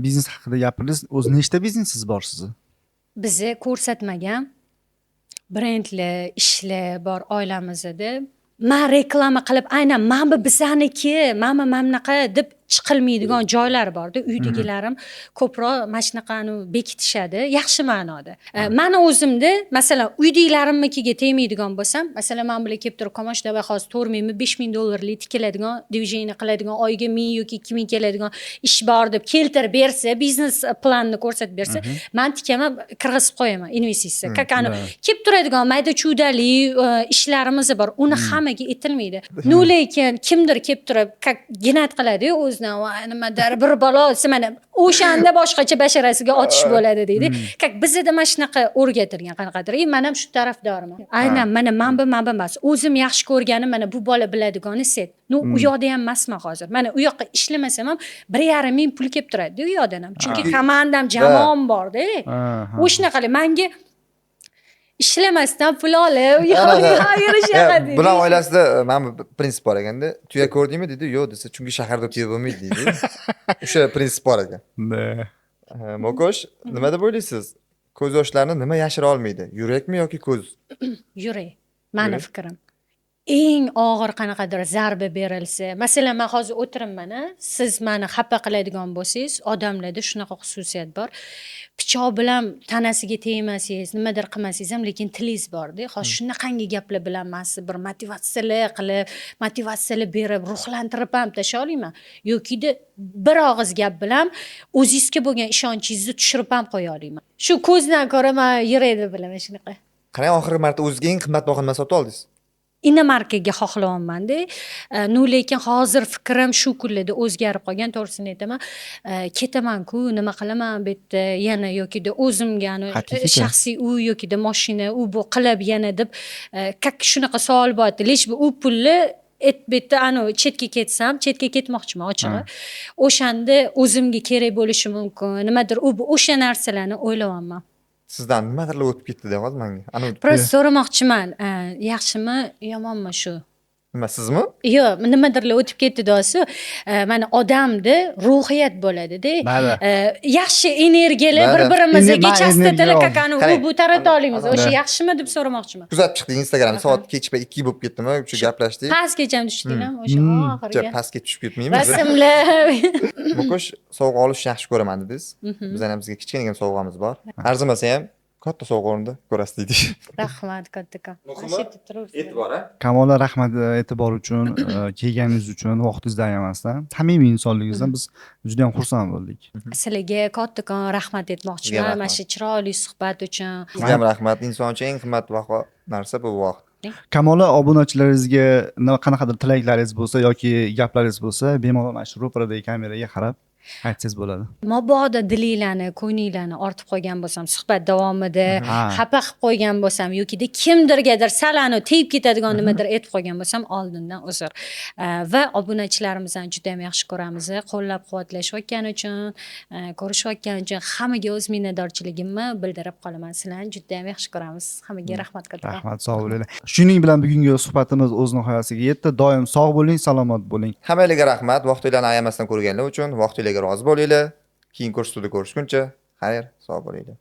biznes haqida gapirdingiz. O'zi nechta biznesingiz bor sizni? Bizni ko'rsatmagan brendlar, ishlar bor oilamizda. Men reklama qilib, aynan mana bu bizaniki, mana bunaqa deb chiqilmaydigan joylar borda. Uydagilarim ko'proq mana shunaqani bekitishadi, yaxshi ma'noda. Mani o'zimda masalan uydagilarimnikiga tegmaydigan bo'lsam, masalan men bilan kelib turib Qamash-Daba hozir 4000 5000 dollarlik tikiladigan, divizheniya qiladigan, oyiga 1000 yoki 2000 keladigan ish bor deb keltirib bersa, biznes planni ko'rsatib bersa, men tikaman kirgizib qo'yaman investitsiya. Kakani kelib turadigan mayda-chuydali ishlarimiz bor. Uni hammaga etilmaydi. Lekin kimdir kelib turib, ginat qiladi o'zidan, va nimadir bir balo mana o'shanda boshqacha basharasiga otish bo'ladi deydi. Bizda mana shunaqa o'rgatilgan qanaqadir. Men ham shu tarafdorman. Aynan mana men bu emas. O'zim yaxshi ko'rganim mana bu bola biladigani set. U yoqda ham emasman hozir. Mana u yoqqa ishlamasam ham 1,5 ming pul kelib turadi u yoqdan ham. Chunki komandam, jamoam bor-da. O'shanaqalar menga ishlamasdan pul olib, yurishadi. Bular oilasida mana bu prinsip bor ekanda. Tuya ko'rdingmi dedi, yo'q desa, chunki shaharda tuya bo'lmaydi deydi. O'sha prinsip bor ekan. Mokosh, nima deb o'ylaysiz? Ko'z yoshlarni nima yashira olmaydi? Yurakmi yoki ko'z? Yurak. Meni fikrim. Eng og'ir qanaqadir zarba berilsa, masalan men hozir o'tiribman, siz meni xafa qiladigan bo'lsangiz, odamlarda shunaqa xususiyat bor. Pichoq bilan tanasiga tegmasangiz, nimadir qilmasangiz ham, lekin tilingiz bor-da. Hozir shunaqangi gaplar bilan men sizni bir motivatsiyalar qilib, motivatsiyalar berib, ruhlantirib ham tasha olmayman. Yoki-da bir og'iz gap bilan o'zingizga bo'lgan ishonchingizni tushirib ham qo'ya olmayman. Shu ko'zdan ko'ra men yurakda bilaman shunaqa. Qanday oxirgi marta o'zingizga eng qimmatbaho nima sotib oldingiz? Inomarkaga xohlayapman-da. Lekin hozir fikrim shu kunlarda o'zgarib qolgan, to'g'risini aytaman. Ketaman-ku, nima qilaman bu yerda yana yoki-da o'zimga shaxsiy uy yoki-da mashina u bu qilib yana deb shunaqa savol bo'lyapti. Lesh u pulni bitta chetga ketsam, chetga ketmoqchiman ochig'i. O'shanda o'zimga kerak bo'lishi mumkin. Nimadir o'sha narsalarni o'ylayapman. Sizdan nimadir o'tib ketdi deyapsiz menga. Prosta so'ramoqchiman, yaxshimi, yomonmi shu? Nima sizmi? Yo'q, nimadirlar o'tib ketdi do'si. Mana odamda ruhiyat bo'ladi-da. Yaxshi energiyalar bir-birimizga chastotalar kakani bu tarata olamiz. O'sha yaxshimi deb so'ramoqchiman. Kuzatib chiqdik Instagramda soat kechpa 2 bo'lib ketdimi? Shu gaplashdik. Pastgacha tushdinglarmi o'sha oxiriga? Pastga tushib ketmaymiz. Rasmlar. Mokosh sovg'a olish yaxshi ko'raman dedingiz. Bizdan ham bizga kichkinagina sovg'amiz bor. Arzimasa ham katta sovg'a o'rnida ko'rasiz deydik. Rahmat kattakon. E'tibor. Kamola, rahmat e'tibor uchun, kelganingiz uchun, vaqtingizni ayamasdan, samimiy insonligingizdan biz juda ham xursand bo'ldik. Sizlarga kattakon rahmat aytmoqchiman mana shu chiroyli suhbat uchun. Sizga ham rahmat. Inson uchun eng qimmatbaho narsa bu vaqt. Kamola, obunachilaringizga qanaqadir tilaklaringiz bo'lsa yoki gaplaringiz bo'lsa, bemalol mana shu ro'paradagi kameraga qarab aytsangiz bo'ladi. Mabodo dilinglarni, ko'nglinglarni ortib qo'ygan bo'lsam, suhbat davomida xafa qilib qo'ygan bo'lsam yoki-da kimdirgadir salani tegib ketadigan nimadir aytib qo'ygan bo'lsam, oldindan uzr. Va obunachilarimizni juda ham yaxshi ko'ramiz. Qo'llab-quvvatlashayotgani uchun, ko'rishayotgani uchun hammaga o'z minnatdorchiligimni bildirib qolaman. Sizlarni juda ham yaxshi ko'ramiz. Hammaga rahmat qildim. Rahmat, sog' bo'linglar. Shuning bilan bugungi suhbatimiz o'z nihoyasiga yetdi. Doim sog' bo'ling, salomat bo'ling. Hammalarga rahmat. Vaqtingizni ayamasdan ko'rganlar uchun, vaqtingizga rozi bo'linglar. Keyin ko'rsatuvda ko'rishguncha, xayr, sog' bo'linglar.